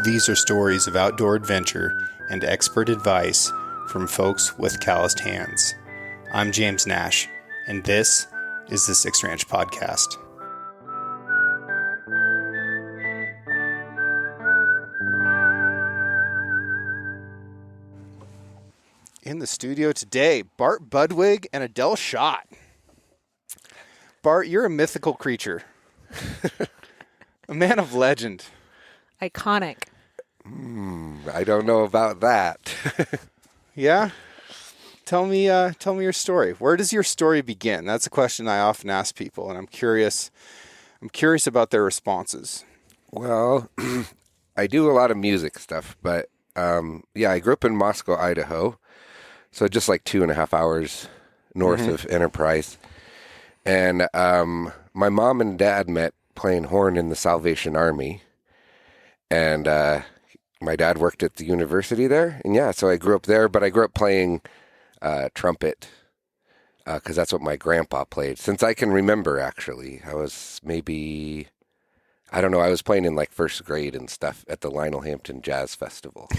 These are stories of outdoor adventure and expert advice from folks with calloused hands. I'm James Nash, and this is the Six Ranch Podcast. In the studio today, Bart Budwig and Adele Schott. Bart, you're a mythical creature. A man of legend. Iconic. I don't know about that. Yeah? Tell me your story. Where does your story begin? That's a question I often ask people, and I'm curious about their responses. Well, I do a lot of music stuff, but I grew up in Moscow, Idaho, so just like 2.5 hours north of Enterprise. And my mom and dad met playing horn in the Salvation Army. And my dad worked at the university there. And so I grew up there, but I grew up playing trumpet because that's what my grandpa played. Since I can remember, actually. I was maybe, I don't know, I was playing in like first grade and stuff at the Lionel Hampton Jazz Festival.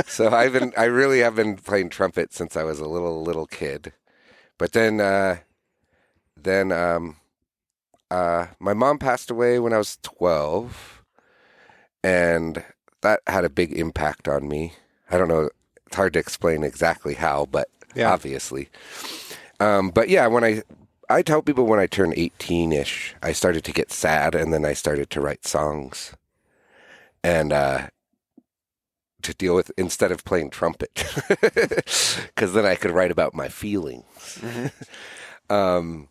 So I really have been playing trumpet since I was a little kid. But then my mom passed away when I was 12. And that had a big impact on me. I don't know. It's hard to explain exactly how, but obviously. When I tell people when I turned 18-ish, I started to get sad, and then I started to write songs. And to deal with, instead of playing trumpet. Because then I could write about my feelings. Mm-hmm.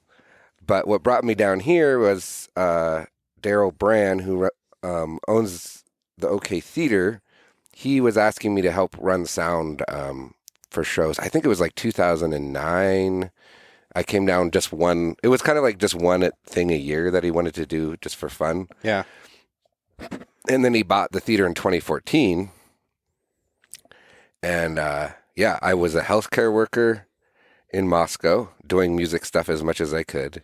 But what brought me down here was Daryl Brand, who owns the OK Theater. He was asking me to help run sound for shows. I think it was like 2009. I came down just one. It was kind of like just one thing a year that he wanted to do just for fun. Yeah. And then he bought the theater in 2014. And I was a healthcare worker in Moscow doing music stuff as much as I could.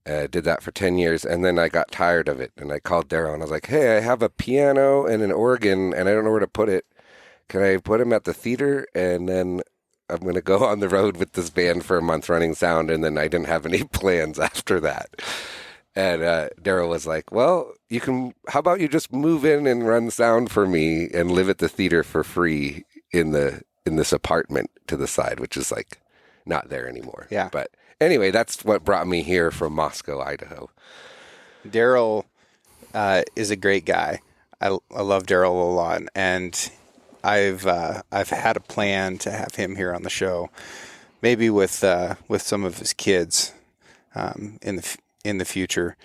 Did that for 10 years, and then I got tired of it, and I called Daryl, and I was like, hey, I have a piano and an organ, and I don't know where to put it. Can I put them at the theater? And then I'm going to go on the road with this band for a month running sound, and then I didn't have any plans after that. And Daryl was like, well, how about you just move in and run sound for me and live at the theater for free in this apartment to the side, which is like not there anymore. Yeah. But anyway, that's what brought me here from Moscow, Idaho. Daryl is a great guy. I love Daryl a lot, and I've had a plan to have him here on the show, maybe with some of his kids in the future.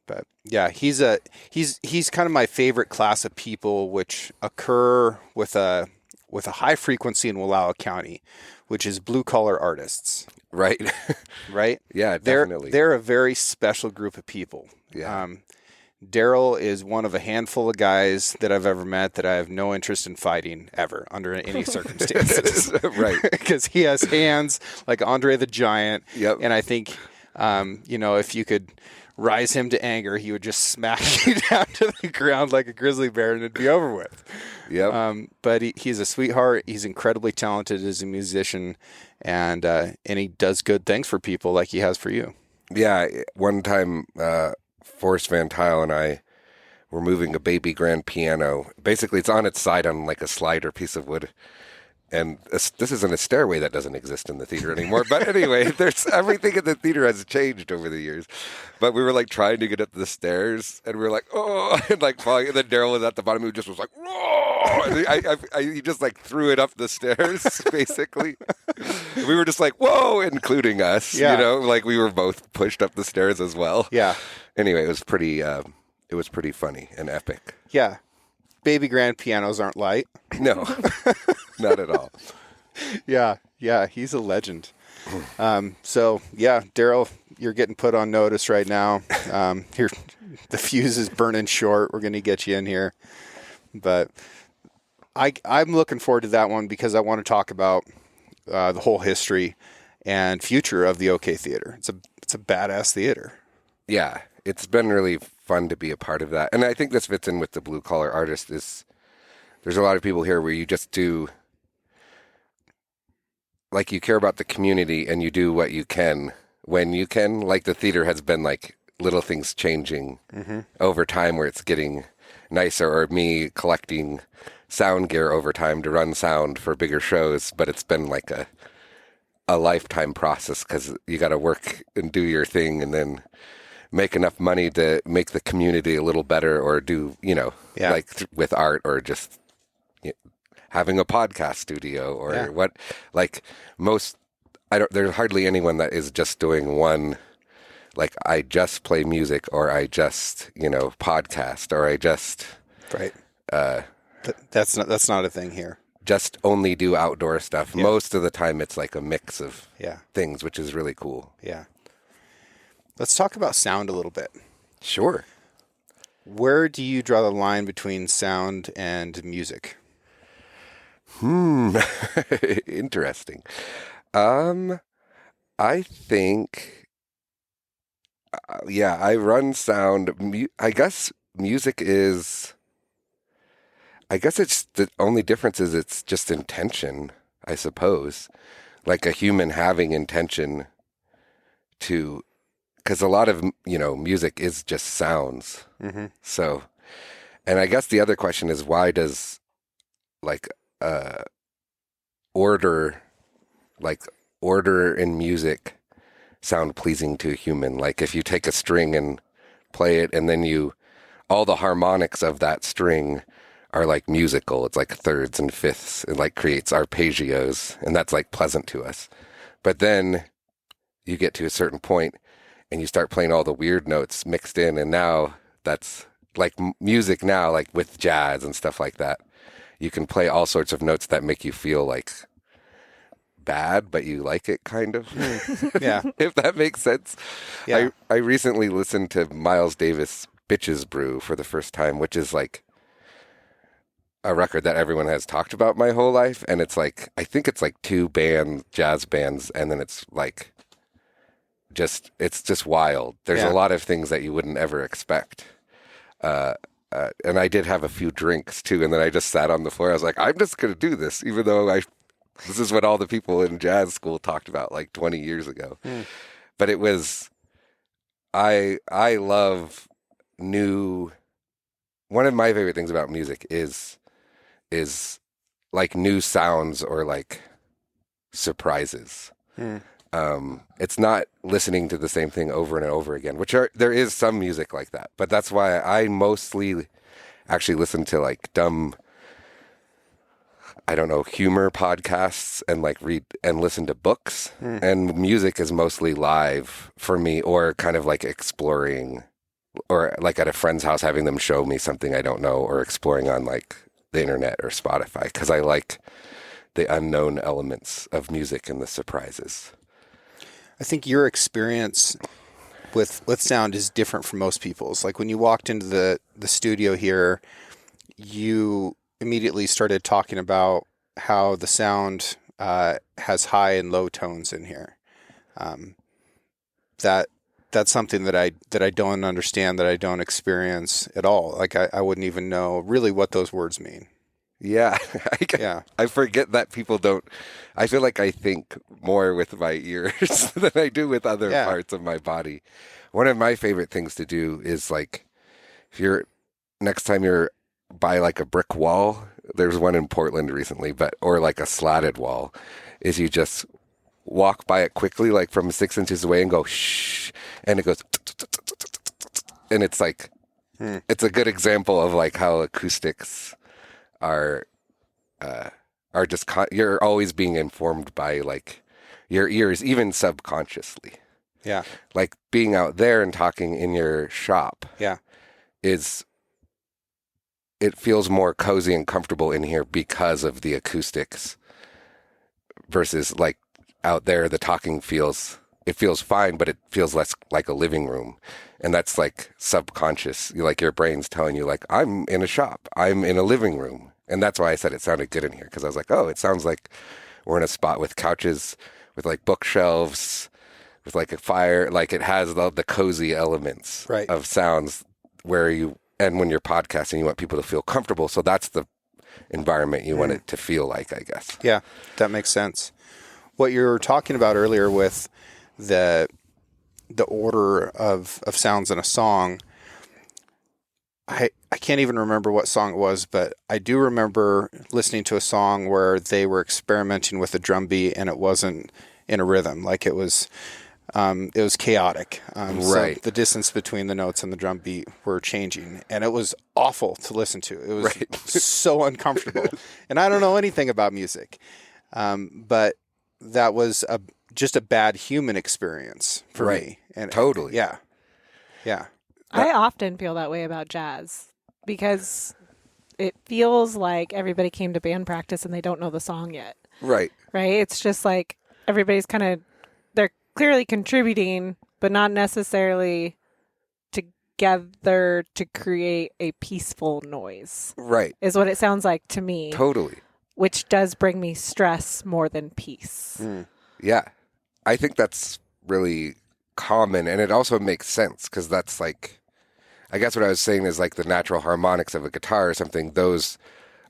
But yeah, he's kind of my favorite class of people, which occur with a high frequency in Wallowa County, which is blue collar artists. Right. Right? Yeah, definitely. They're a very special group of people. Yeah. Daryl is one of a handful of guys that I've ever met that I have no interest in fighting ever under any circumstances. Right. Because he has hands like Andre the Giant. Yep. And I think, if you could rise him to anger, he would just smack you down to the ground like a grizzly bear and it'd be over with. Yep. But he's a sweetheart. He's incredibly talented as a musician, and he does good things for people like he has for you. Yeah. One time, Forrest Van Tile and I were moving a baby grand piano. Basically, it's on its side on like a slider piece of wood. And this isn't a stairway that doesn't exist in the theater anymore. But anyway, there's everything in the theater has changed over the years. But we were like trying to get up the stairs, and we were like, oh, and like falling. And then Daryl was at the bottom, who just was like, oh, and he just like threw it up the stairs, basically. We were just like, whoa, including us. Yeah. Like we were both pushed up the stairs as well. Yeah. Anyway, it was pretty funny and epic. Yeah. Baby grand pianos aren't light. No, not at all. Yeah, he's a legend. Daryl, you're getting put on notice right now. The fuse is burning short. We're going to get you in here. But I'm looking forward to that one because I want to talk about the whole history and future of the OK Theater. It's a badass theater. Yeah, it's been really fun to be a part of that. And I think this fits in with the blue collar artist is there's a lot of people here where you just do, like, you care about the community and you do what you can when you can. Like the theater has been like little things changing over time where it's getting nicer, or me collecting sound gear over time to run sound for bigger shows. But it's been like a lifetime process because you got to work and do your thing and then make enough money to make the community a little better, or do, like with art, or just having a podcast studio, or what, like there's hardly anyone that is just doing one, like I just play music, or I just, podcast, or I just, right. That's not a thing here. Just only do outdoor stuff. Yeah. Most of the time it's like a mix of things, which is really cool. Yeah. Let's talk about sound a little bit. Sure. Where do you draw the line between sound and music? Interesting. I think, I run sound. I guess music is, it's the only difference is it's just intention, I suppose. Like a human having intention to, because a lot of, music is just sounds. Mm-hmm. So, and I guess the other question is, why does order in music sound pleasing to a human? Like if you take a string and play it, and then all the harmonics of that string are like musical. It's like thirds and fifths. It like creates arpeggios, and that's like pleasant to us. But then you get to a certain point and you start playing all the weird notes mixed in, and now that's like music now, like with jazz and stuff like that. You can play all sorts of notes that make you feel like bad, but you like it, kind of. Yeah. If that makes sense. Yeah. I recently listened to Miles Davis' Bitches Brew for the first time, which is like a record that everyone has talked about my whole life. And it's like, I think it's like two jazz bands. And then it's like, it's just wild. There's a lot of things that you wouldn't ever expect. And I did have a few drinks too. And then I just sat on the floor. I was like, I'm just going to do this, even though this is what all the people in jazz school talked about like 20 years ago. But it was, I love one of my favorite things about music is like new sounds, or like surprises. It's not listening to the same thing over and over again, there is some music like that, but that's why I mostly actually listen to like dumb, I don't know, humor podcasts, and like read and listen to books. And music is mostly live for me, or kind of like exploring, or like at a friend's house, having them show me something I don't know, or exploring on like the internet or Spotify, because I like the unknown elements of music and the surprises. I think your experience with sound is different from most people's. Like when you walked into the studio here, you immediately started talking about how the sound has high and low tones in here. That's something that I don't understand, that I don't experience at all. Like I wouldn't even know really what those words mean. Yeah. I forget that people don't. I feel like I think more with my ears than I do with other parts of my body. One of my favorite things to do is like, next time you're by like a brick wall, there's one in Portland recently, or like a slatted wall, is you just walk by it quickly, like from 6 inches away, and go shh, and it goes, and it's like, it's a good example of like how acoustics are just you're always being informed by like your ears, even subconsciously. Yeah. Like being out there and talking in your shop. Yeah. It feels more cozy and comfortable in here because of the acoustics, versus like out there, the talking feels fine, but it feels less like a living room. And that's like subconscious. Like your brain's telling you like, I'm in a shop, I'm in a living room. And that's why I said it sounded good in here, because I was like, oh, it sounds like we're in a spot with couches, with like bookshelves, with like a fire. Like it has the cozy elements of sounds and when you're podcasting, you want people to feel comfortable. So that's the environment you want it to feel like, I guess. Yeah, that makes sense. What you were talking about earlier with the order of sounds in a song, I can't even remember what song it was, but I do remember listening to a song where they were experimenting with a drum beat and it wasn't in a rhythm. Like it was chaotic. So the distance between the notes and the drum beat were changing, and it was awful to listen to. It was so uncomfortable. And I don't know anything about music, but that was just a bad human experience for me. And totally. Yeah. I often feel that way about jazz because it feels like everybody came to band practice and they don't know the song yet. Right. Right? It's just like everybody's they're clearly contributing, but not necessarily together to create a peaceful noise. Right. Is what it sounds like to me. Totally. Which does bring me stress more than peace. Yeah. I think that's really common, and it also makes sense because that's like, I guess what I was saying is like the natural harmonics of a guitar or something, those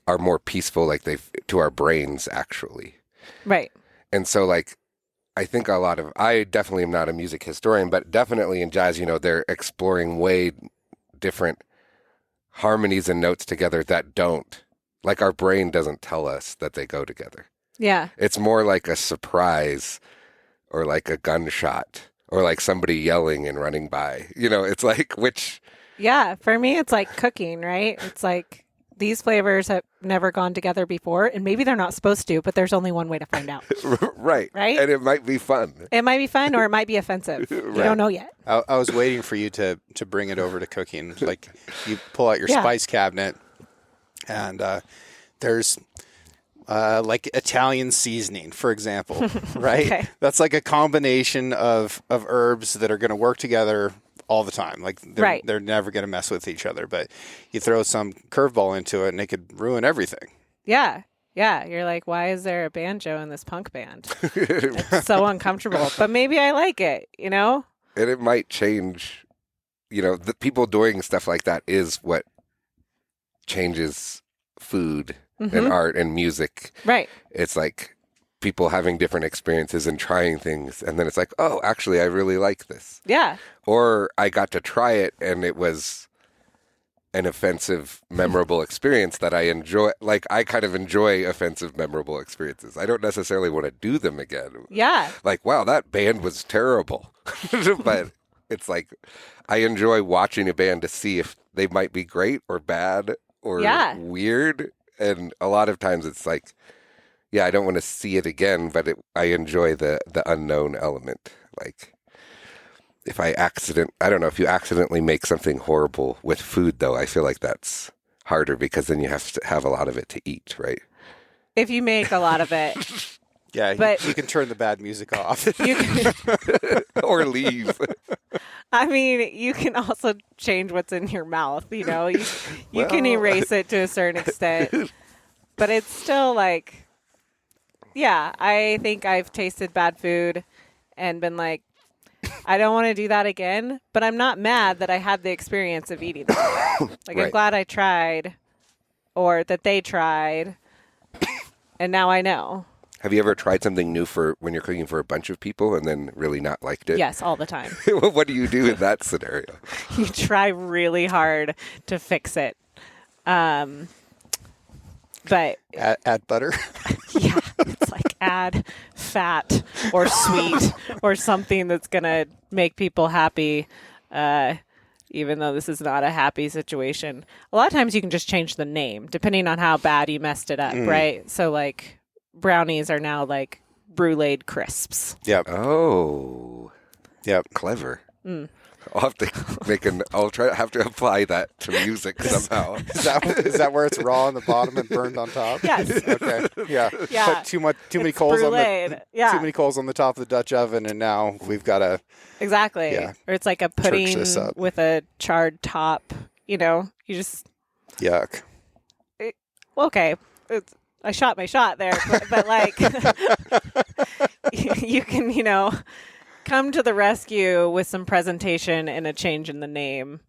are more peaceful, like to our brains actually. Right. And so like, I think I definitely am not a music historian, but definitely in jazz, they're exploring way different harmonies and notes together that don't, like our brain doesn't tell us that they go together. Yeah. It's more like a surprise or like a gunshot or like somebody yelling and running by. It's like Yeah, for me, it's like cooking, right? It's like these flavors have never gone together before, and maybe they're not supposed to, but there's only one way to find out. Right. And it might be fun. It might be fun or it might be offensive. You don't know yet. I was waiting for you to bring it over to cooking. Like you pull out your spice cabinet and there's like Italian seasoning, for example, right? Okay. That's like a combination of herbs that are going to work together all the time. Like they're never going to mess with each other, but you throw some curveball into it and it could ruin everything. Yeah. Yeah. You're like, why is there a banjo in this punk band? It's so uncomfortable, but maybe I like it, And it might change, the people doing stuff like that is what changes food and art and music. Right. It's like people having different experiences and trying things. And then it's like, oh, actually, I really like this. Yeah. Or I got to try it and it was an offensive, memorable experience that I enjoy. Like, I kind of enjoy offensive, memorable experiences. I don't necessarily want to do them again. Yeah. Like, wow, that band was terrible. But it's like, I enjoy watching a band to see if they might be great or bad or weird. And a lot of times it's like, yeah, I don't want to see it again, but I enjoy the unknown element. Like, if I don't know, if you accidentally make something horrible with food, though, I feel like that's harder because then you have to have a lot of it to eat, right? If you make a lot of it. Yeah, but you can turn the bad music off. You can, or leave. I mean, you can also change what's in your mouth, You can erase it to a certain extent. But it's still like, yeah, I think I've tasted bad food and been like, I don't want to do that again, but I'm not mad that I had the experience of eating that. Like, I'm glad I tried or that they tried, and now I know. Have you ever tried something new for when you're cooking for a bunch of people and then really not liked it? Yes, all the time. What do you do in that scenario? You try really hard to fix it. But add butter. Yeah, it's like add fat or sweet or something that's going to make people happy, even though this is not a happy situation. A lot of times you can just change the name depending on how bad you messed it up, right? So like brownies are now like bruleed crisps. Yep. Oh. Yep. Clever. I'll have to have to apply that to music somehow. Is that where it's raw on the bottom and burned on top? Yes. Okay. Yeah. Yeah. Put too many coals bruleed. too many coals on the top of the Dutch oven, and now we've got a exactly. Yeah. Or it's like a pudding with a charred top. You just yuck. Okay. I shot my shot there, but like you can, come to the rescue with some presentation and a change in the name.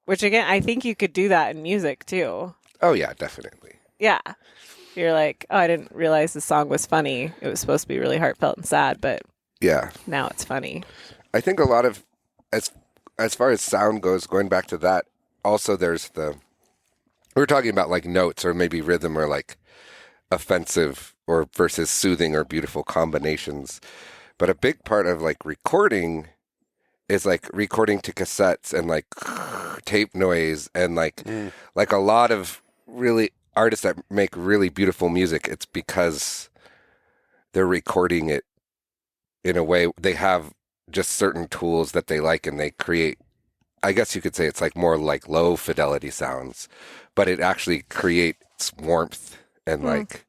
Which again, I think you could do that in music too. Oh yeah, definitely. Yeah. You're like, oh, I didn't realize the song was funny. It was supposed to be really heartfelt and sad, but Yeah. now it's funny. I think a lot of, as far as sound goes, going back to that, also there's we're talking about like notes or maybe rhythm or like offensive or versus soothing or beautiful combinations. But a big part of like recording is like recording to cassettes and like tape noise and like a lot of really artists that make really beautiful music. It's because they're recording it in a way they have just certain tools that they like and they create. I guess you could say it's like more like low fidelity sounds, but it actually creates warmth and like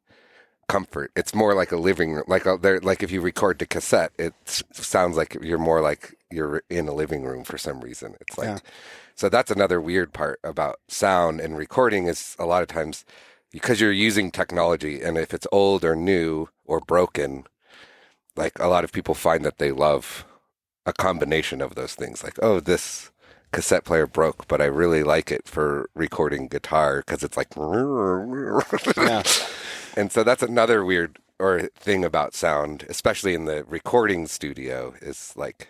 comfort. It's more like a living, like if you record to cassette, it sounds like you're more like you're in a living room for some reason. It's like, so that's another weird part about sound and recording is a lot of times because you're using technology, and if it's old or new or broken, like a lot of people find that they love a combination of those things. Like, oh, this cassette player broke, but I really like it for recording guitar because it's like, Yeah. And so that's another weird thing about sound, especially in the recording studio, is like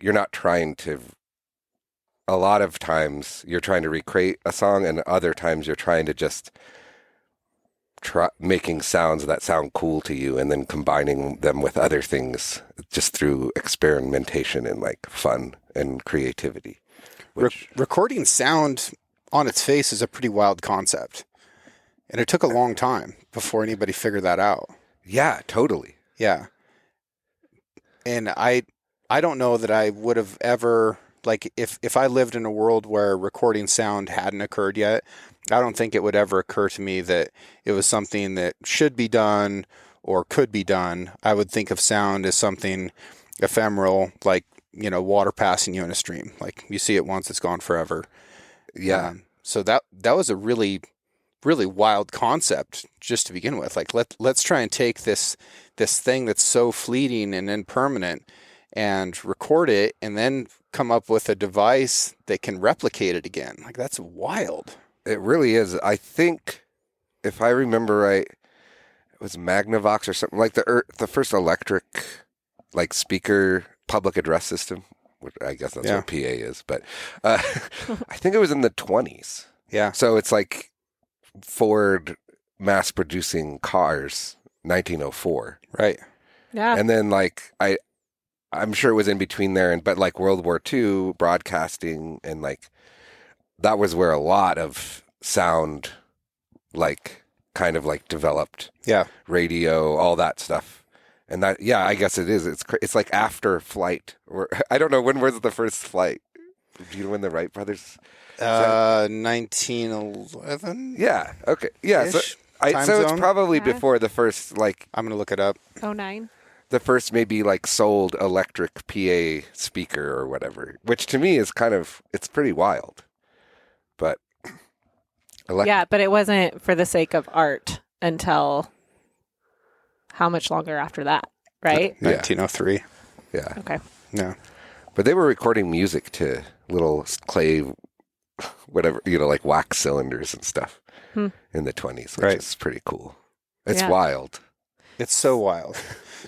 you're not trying to. A lot of times you're trying to recreate a song, and other times you're trying to just try making sounds that sound cool to you, and then combining them with other things just through experimentation and like fun and creativity. Recording sound on its face is a pretty wild concept. And it took a long time before anybody figured that out. Yeah, totally. Yeah. And I don't know that I would have ever, like, if I lived in a world where recording sound hadn't occurred yet, I don't think it would ever occur to me that it was something that should be done or could be done. I would think of sound as something ephemeral, like, water passing you in a stream. Like, you see it once, it's gone forever. Yeah. So that was a really wild concept just to begin with. Like, let's try and take this thing that's so fleeting and impermanent and record it and then come up with a device that can replicate it again. Like, that's wild. It really is. I think if I remember right, it was Magnavox or something, like the first electric like speaker public address system, which I guess that's what PA is, but I think it was in the 1920s. Yeah. So it's like Ford mass producing cars, 1904. Right. Yeah. And then like I'm sure it was in between there, but like World War II broadcasting, and like that was where a lot of sound like kind of like developed. Yeah. Radio, all that stuff. And that, yeah, I guess it is. It's like after flight. Or I don't know, when was the first flight? Do you know when the Wright brothers? 1911. Yeah. Okay. Yeah. So, it's probably before the first, like, I'm gonna look it up. 09. The first maybe like sold electric PA speaker or whatever, which to me is kind of, it's pretty wild. But yeah, but it wasn't for the sake of art until how much longer after that, right? 1903. Yeah. Okay. Yeah. But they were recording music to little clay, whatever, like wax cylinders and stuff in the 1920s, which is pretty cool. It's wild. It's so wild.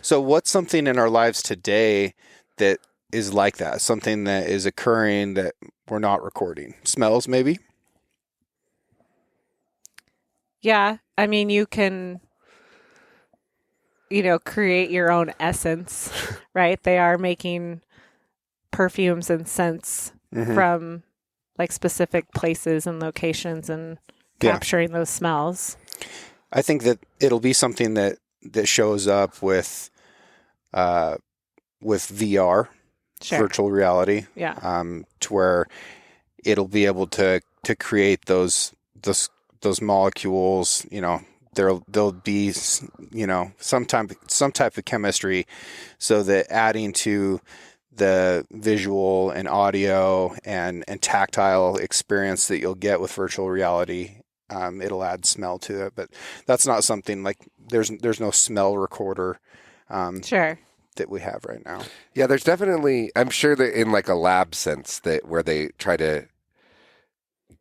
So what's something in our lives today that is like that? Something that is occurring that we're not recording? Smells, maybe? Yeah. I mean, you can, create your own essence, right? They are making perfumes and scents from like specific places and locations and capturing those smells. I think that it'll be something that shows up with VR, virtual reality, to where it'll be able to create those molecules. There'll be some type of chemistry, so that adding to the visual and audio and tactile experience that you'll get with virtual reality, it'll add smell to it. But that's not something like there's no smell recorder. Sure. that we have right now. Yeah, there's definitely, I'm sure that in like a lab sense that where they try to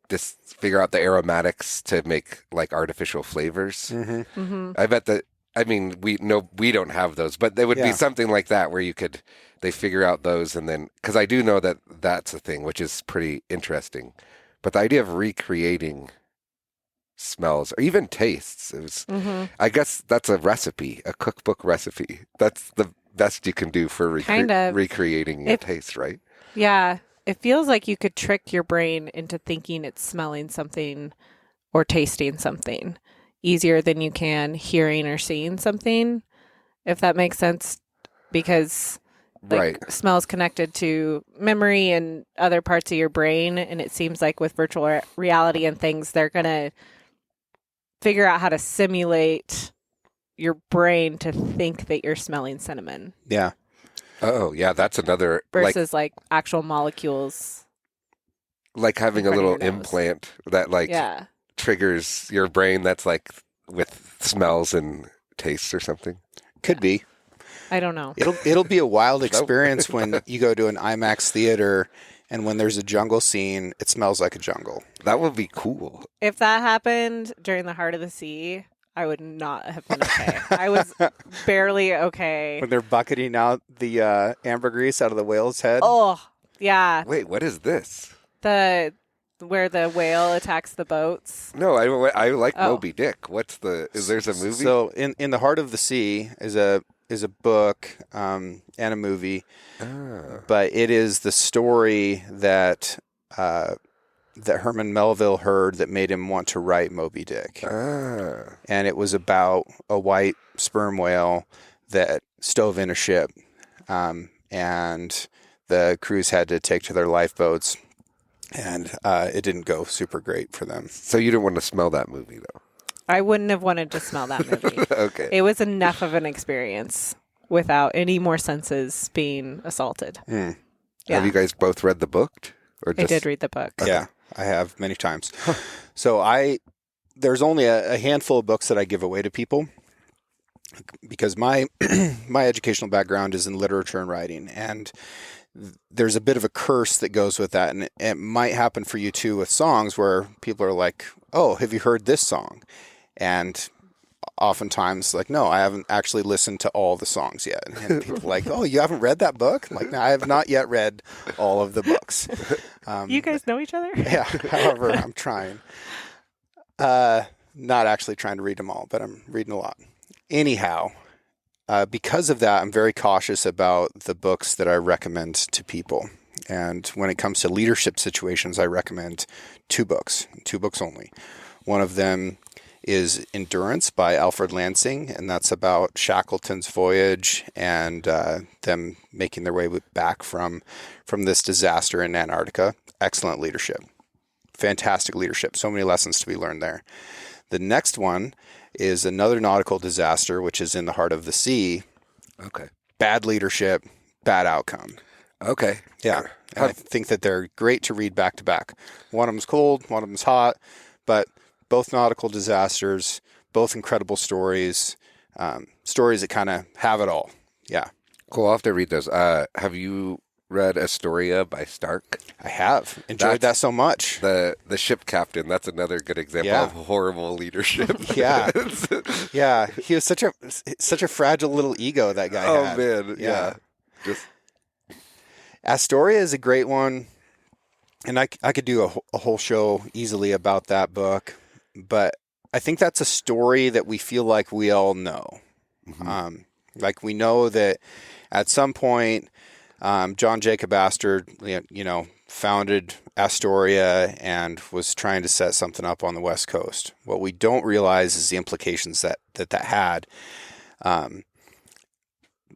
just figure out the aromatics to make like artificial flavors. I bet that, I mean, we don't have those, but there would be something like that where they figure out those and then, because I do know that that's a thing, which is pretty interesting. But the idea of recreating smells or even tastes, I guess that's a recipe, a cookbook recipe. That's the best you can do for recreating a taste, right? Yeah. It feels like you could trick your brain into thinking it's smelling something or tasting something easier than you can hearing or seeing something, if that makes sense, because smell is connected to memory and other parts of your brain. And it seems like with virtual reality and things, they're going to figure out how to simulate your brain to think that you're smelling cinnamon. Yeah. Oh, yeah, that's another... Versus like actual molecules. Like having a little implant that triggers your brain that's like with smells and tastes or something. Could be. I don't know. It'll be a wild experience when you go to an IMAX theater and when there's a jungle scene, it smells like a jungle. That would be cool. If that happened during the Heart of the Sea, I would not have been okay. I was barely okay. When they're bucketing out the ambergris out of the whale's head. Oh, yeah. Wait, what is this? Where the whale attacks the boats. No, I like Moby Dick. Is there's a movie? So in the Heart of the Sea is a book and a movie, but it is the story that Herman Melville heard that made him want to write Moby Dick. And it was about a white sperm whale that stove in a ship, and the crews had to take to their lifeboats, and it didn't go super great for them. So you didn't want to smell that movie, though? I wouldn't have wanted to smell that movie. Okay. It was enough of an experience without any more senses being assaulted. Yeah. Have you guys both read the book? I did read the book. Yeah, I have many times. So there's only a handful of books that I give away to people because my my educational background is in literature and writing, and there's a bit of a curse that goes with that, and it might happen for you too with songs where people are like, "Oh, have you heard this song?" And oftentimes, like, no, I haven't actually listened to all the songs yet. And people are like, "Oh, you haven't read that book?" I'm like, no, I have not yet read all of the books. You guys know each other? Yeah. However, I'm trying. Not actually trying to read them all, but I'm reading a lot. Anyhow, because of that, I'm very cautious about the books that I recommend to people. And when it comes to leadership situations, I recommend two books only. One of them is Endurance by Alfred Lansing, and that's about Shackleton's voyage and them making their way back from this disaster in Antarctica. Excellent leadership. Fantastic leadership. So many lessons to be learned there. The next one is another nautical disaster, which is in the Heart of the Sea. Okay. Bad leadership, bad outcome. Okay. Yeah. And I think that they're great to read back to back. One of them's cold, one of them's hot, but both nautical disasters, both incredible stories, stories that kind of have it all. Yeah. Cool. I'll have to read those. Have you read Astoria by Stark? I have. Enjoyed that so much. The ship captain, that's another good example of horrible leadership. Yeah. Yeah. He was such a fragile little ego, that guy had. Oh, man. Yeah. Astoria is a great one. And I could do a whole show easily about that book. But I think that's a story that we feel like we all know. Mm-hmm. Like we know that at some point, John Jacob Astor, founded Astoria and was trying to set something up on the West Coast. What we don't realize is the implications that had.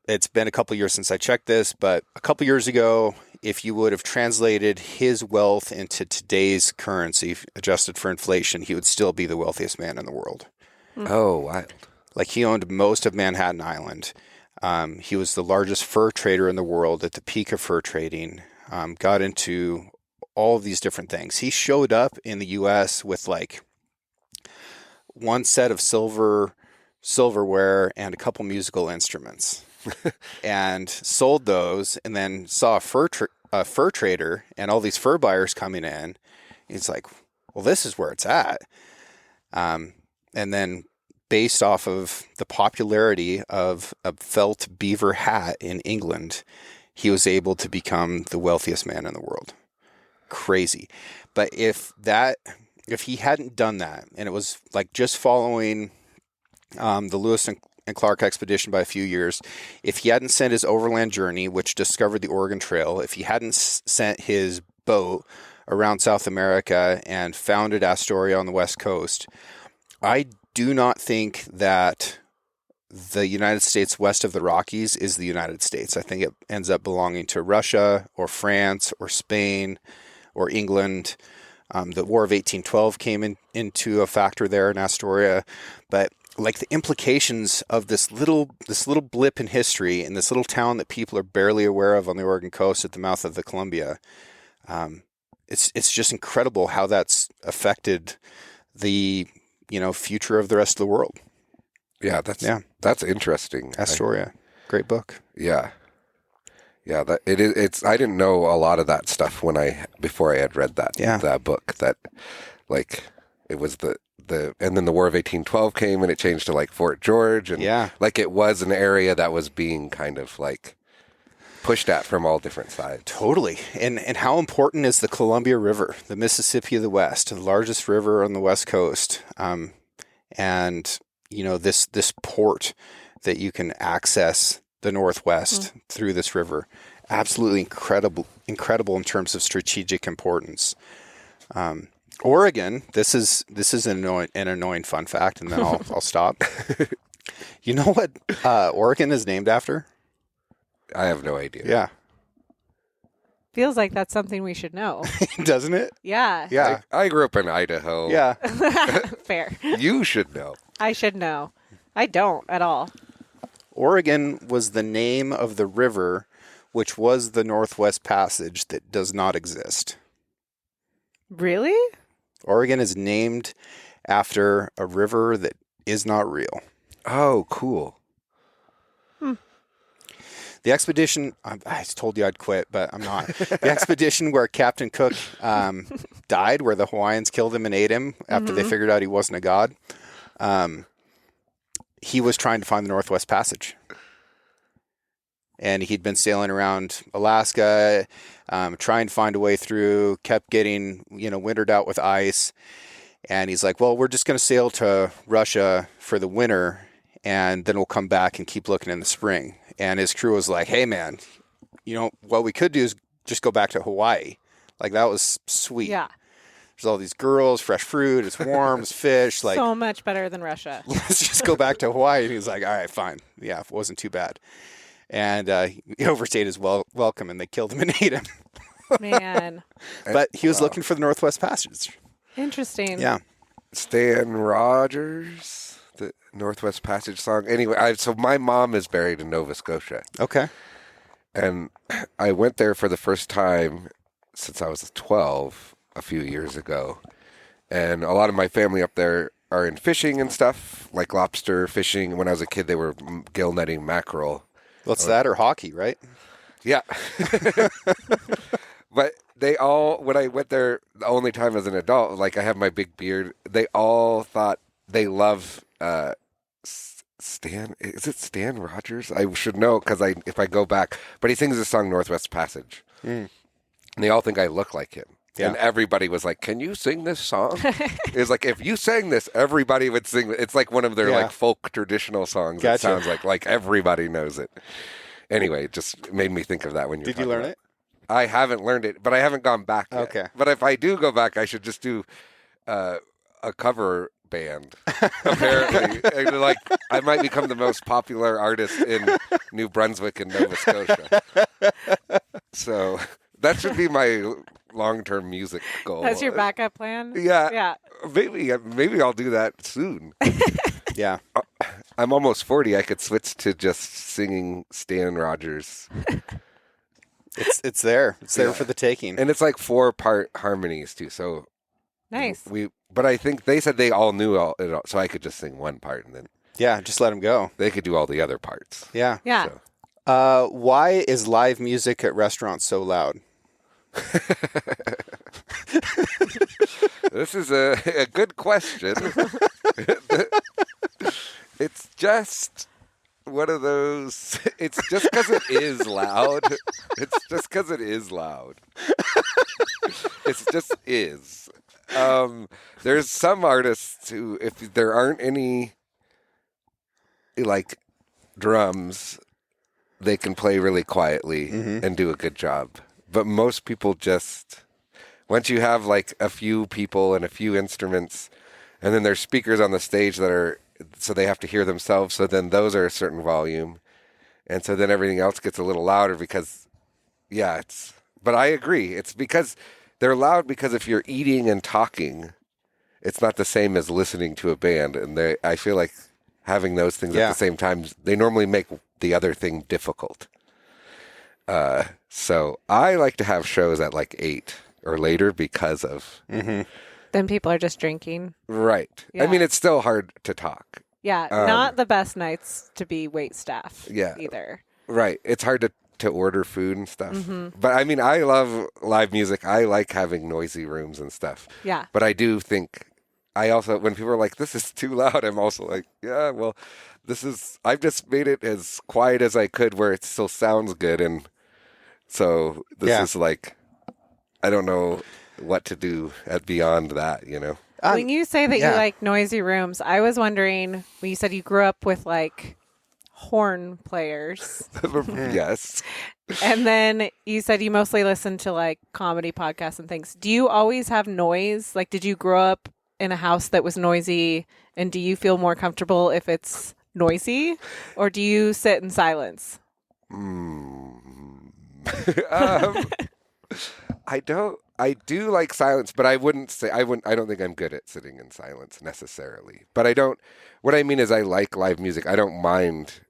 It's been a couple years since I checked this, but a couple years ago, if you would have translated his wealth into today's currency, adjusted for inflation, he would still be the wealthiest man in the world. Oh, wild. Like, he owned most of Manhattan Island. He was the largest fur trader in the world at the peak of fur trading, got into all of these different things. He showed up in the U.S. with like one set of silverware and a couple musical instruments. and sold those, and then saw a fur trader and all these fur buyers coming in. He's like, well, this is where it's at. And then based off of the popularity of a felt beaver hat in England, he was able to become the wealthiest man in the world. Crazy. But if he hadn't done that, and it was like just following the Lewis and Clark expedition by a few years, if he hadn't sent his overland journey, which discovered the Oregon Trail, if he hadn't sent his boat around South America and founded Astoria on the West Coast, I do not think that the United States west of the Rockies is the United States. I think it ends up belonging to Russia or France or Spain or England. The War of 1812 came into a factor there in Astoria, but like the implications of this little blip in history in this little town that people are barely aware of on the Oregon coast at the mouth of the Columbia, it's just incredible how that's affected the future of the rest of the world. Yeah, that's interesting. Astoria, great book. Yeah. That it is. It's. I didn't know a lot of that stuff before I had read that book. That like it was the and then the War of 1812 came and it changed to like Fort George and like it was an area that was being kind of like pushed at from all different sides. Totally. And how important is the Columbia River, the Mississippi of the West, the largest river on the West Coast, and this port that you can access the Northwest through this river. Absolutely incredible in terms of strategic importance. Oregon, this is an annoying fun fact, and then I'll stop. You know what Oregon is named after? I have no idea. Yeah. Feels like that's something we should know. Doesn't it? Yeah. Yeah. I grew up in Idaho. Yeah. Fair. You should know. I should know. I don't at all. Oregon was the name of the river, which was the Northwest Passage that does not exist. Really? Oregon is named after a river that is not real. Oh, cool. The expedition, I told you I'd quit, but I'm not. The expedition where Captain Cook died, where the Hawaiians killed him and ate him after they figured out he wasn't a god, he was trying to find the Northwest Passage. And he'd been sailing around Alaska, trying to find a way through, kept getting, wintered out with ice. And he's like, well, we're just going to sail to Russia for the winter, and then we'll come back and keep looking in the spring. And his crew was like, hey, man, what we could do is just go back to Hawaii. Like, that was sweet. Yeah. There's all these girls, fresh fruit, it's warm, it's fish. Like, so much better than Russia. Let's just go back to Hawaii. And he was like, all right, fine. Yeah, it wasn't too bad. And he overstayed his welcome, and they killed him and ate him. Man. But he was looking for the Northwest Passage. Interesting. Yeah. Stan Rogers, the Northwest Passage song. Anyway, so my mom is buried in Nova Scotia. Okay. And I went there for the first time since I was 12 a few years ago. And a lot of my family up there are in fishing and stuff, like lobster fishing. When I was a kid, they were gill netting mackerel. What's that, or hockey, right? Yeah. But they all, when I went there the only time as an adult, like I have my big beard, they all thought they love Stan. Is it Stan Rogers? I should know because if I go back. But he sings the song Northwest Passage. And they all think I look like him. Yeah. And everybody was like, can you sing this song? It's like, if you sang this, everybody would sing. It's like one of their like folk traditional songs. Gotcha. It sounds like everybody knows it. Anyway, it just made me think of that when you Did you learn it? I haven't learned it, but I haven't gone back yet. Okay. But if I do go back, I should just do a cover band, apparently. And, like, I might become the most popular artist in New Brunswick and Nova Scotia. So that should be my long-term music goal. That's your backup plan? Yeah. Yeah. Maybe I'll do that soon. Yeah. I'm almost 40. I could switch to just singing Stan Rogers. It's there. It's there for the taking. And it's like 4-part harmonies too. So nice. But I think they said they all knew it all, so I could just sing one part and then just let them go. they could do all the other parts. Yeah. Yeah. So. Why is live music at restaurants so loud? This is a good question. It's just one of those. It's just because it is loud. It's just because it is loud. It's just is. There's some artists who, if there aren't any like drums, they can play really quietly and do a good job. But most people just, once you have like a few people and a few instruments, and then there's speakers on the stage that are, so they have to hear themselves. So then those are a certain volume. And so then everything else gets a little louder because, yeah, but I agree. It's because they're loud because if you're eating and talking, it's not the same as listening to a band. And I feel like having those things at the same time, they normally make the other thing difficult. So I like to have shows at like 8 or later because of... Then people are just drinking. Right. Yeah. I mean, it's still hard to talk. Yeah, not the best nights to be wait staff either. Right. It's hard to order food and stuff. But I mean, I love live music. I like having noisy rooms and stuff. Yeah. But I do think, I also, when people are like, this is too loud, I'm also like, yeah, well, I've just made it as quiet as I could where it still sounds good. And so this is like, I don't know what to do beyond that, you know? When you say that you like noisy rooms, I was wondering, when you said you grew up with like horn players. Yes. And then you said you mostly listen to like comedy podcasts and things. Do you always have noise? Like, did you grow up in a house that was noisy, and do you feel more comfortable if it's noisy, or do you sit in silence? I do like silence, but I don't think I'm good at sitting in silence necessarily. But what I mean is I like live music. I don't mind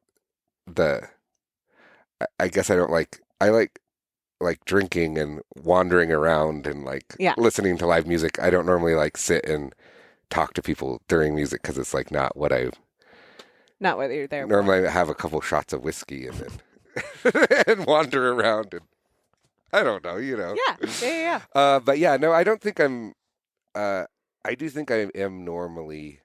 I guess I like drinking and wandering around and listening to live music. I don't normally like sit and talk to people during music because it's like not what you're there. Normally I have a couple shots of whiskey and then and wander around and I don't know, you know. Yeah. But yeah, no, I don't think I'm. I do think I am normally.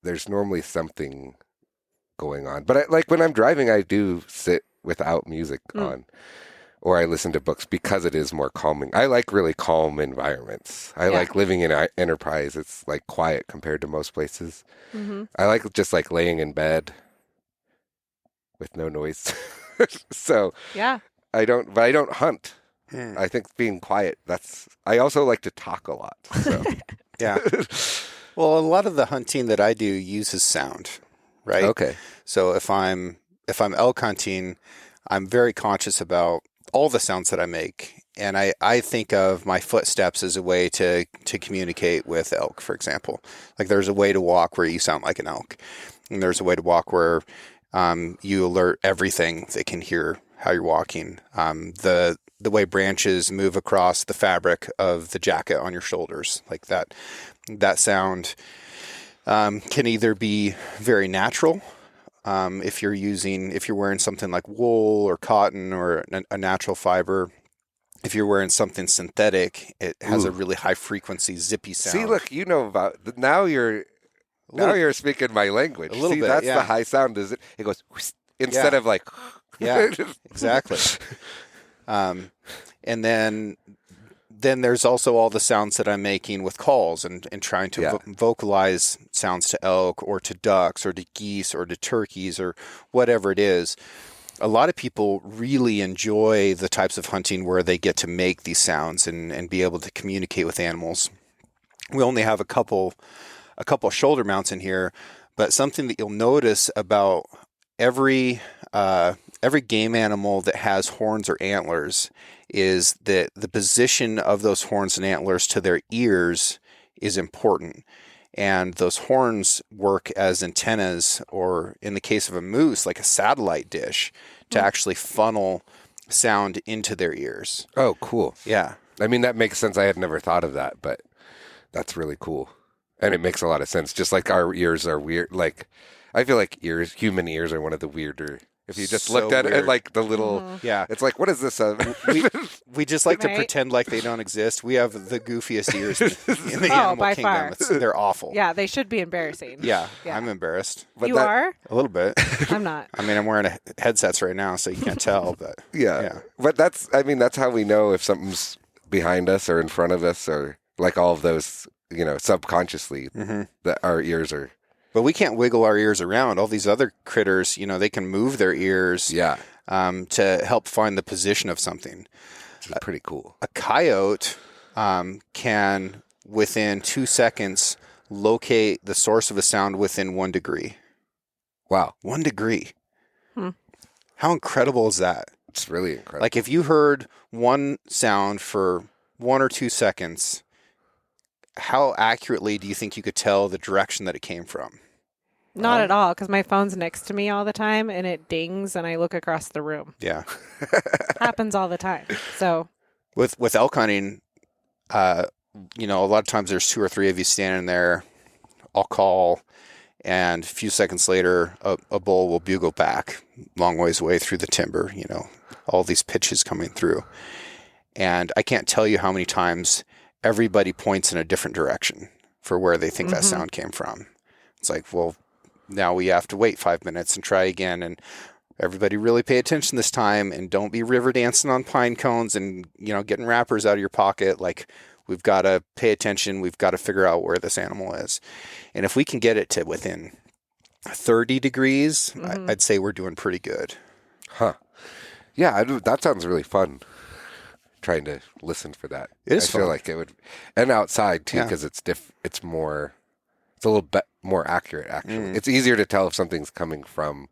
There's normally something going on, but like when I'm driving, I do sit without music on, or I listen to books because it is more calming. I like really calm environments. I like living in Enterprise. It's like quiet compared to most places. I like just like laying in bed with no noise. So I don't hunt. I think being quiet, I also like to talk a lot. So. Yeah. Well, a lot of the hunting that I do uses sound, right? Okay. So if I'm elk hunting, I'm very conscious about all the sounds that I make. And I think of my footsteps as a way to communicate with elk, for example. Like there's a way to walk where you sound like an elk. And there's a way to walk where you alert everything that can hear how you're walking. The way branches move across the fabric of the jacket on your shoulders, like that sound can either be very natural if you're wearing something like wool or cotton or a natural fiber. If you're wearing something synthetic, it has a really high frequency zippy sound. See, look, you know about now you're speaking my language. A little bit, that's the high sound, is it? It goes instead of like. Yeah, exactly. And then there's also all the sounds that I'm making with calls and trying to vocalize sounds to elk or to ducks or to geese or to turkeys or whatever it is. A lot of people really enjoy the types of hunting where they get to make these sounds and be able to communicate with animals. We only have a couple shoulder mounts in here, but something that you'll notice about every game animal that has horns or antlers is that the position of those horns and antlers to their ears is important. And those horns work as antennas, or in the case of a moose, like a satellite dish, to actually funnel sound into their ears. Oh, cool. Yeah. I mean, that makes sense. I had never thought of that, but that's really cool. And it makes a lot of sense. Just like our ears are weird. Like, I feel like human ears are one of the weirder. If you just So looked at it weird. like the little, Yeah. it's like, what is this? We just like to Right. pretend like they don't exist. We have the goofiest ears in the Oh, animal by kingdom. far. They're awful. Yeah, they should be embarrassing. Yeah, Yeah. I'm embarrassed. But You that- are? A little bit. I'm not. I mean, I'm wearing headsets right now, so you can't tell, but Yeah. But that's how we know if something's behind us or in front of us or like all of those, subconsciously that our ears are. But we can't wiggle our ears around. All these other critters, they can move their ears to help find the position of something. Which is pretty cool. A coyote can, within 2 seconds, locate the source of a sound within 1 degree. Wow. 1 degree. How incredible is that? It's really incredible. Like if you heard one sound for 1 or 2 seconds, how accurately do you think you could tell the direction that it came from? Not at all, because my phone's next to me all the time, and it dings, and I look across the room. Yeah. Happens all the time. So With elk hunting, a lot of times there's 2 or 3 of you standing there. I'll call, and a few seconds later, a bull will bugle back long ways away through the timber, all these pitches coming through. And I can't tell you how many times everybody points in a different direction for where they think that sound came from. It's like, well, now we have to wait 5 minutes and try again. And everybody really pay attention this time and don't be river dancing on pine cones and, getting wrappers out of your pocket. Like, we've got to pay attention. We've got to figure out where this animal is. And if we can get it to within 30 degrees, I'd say we're doing pretty good. Huh. Yeah, that sounds really fun. Trying to listen for that. It is I feel fun. like it would, and outside too, Yeah. because it's it's a little bit more accurate. Actually, it's easier to tell if something's coming from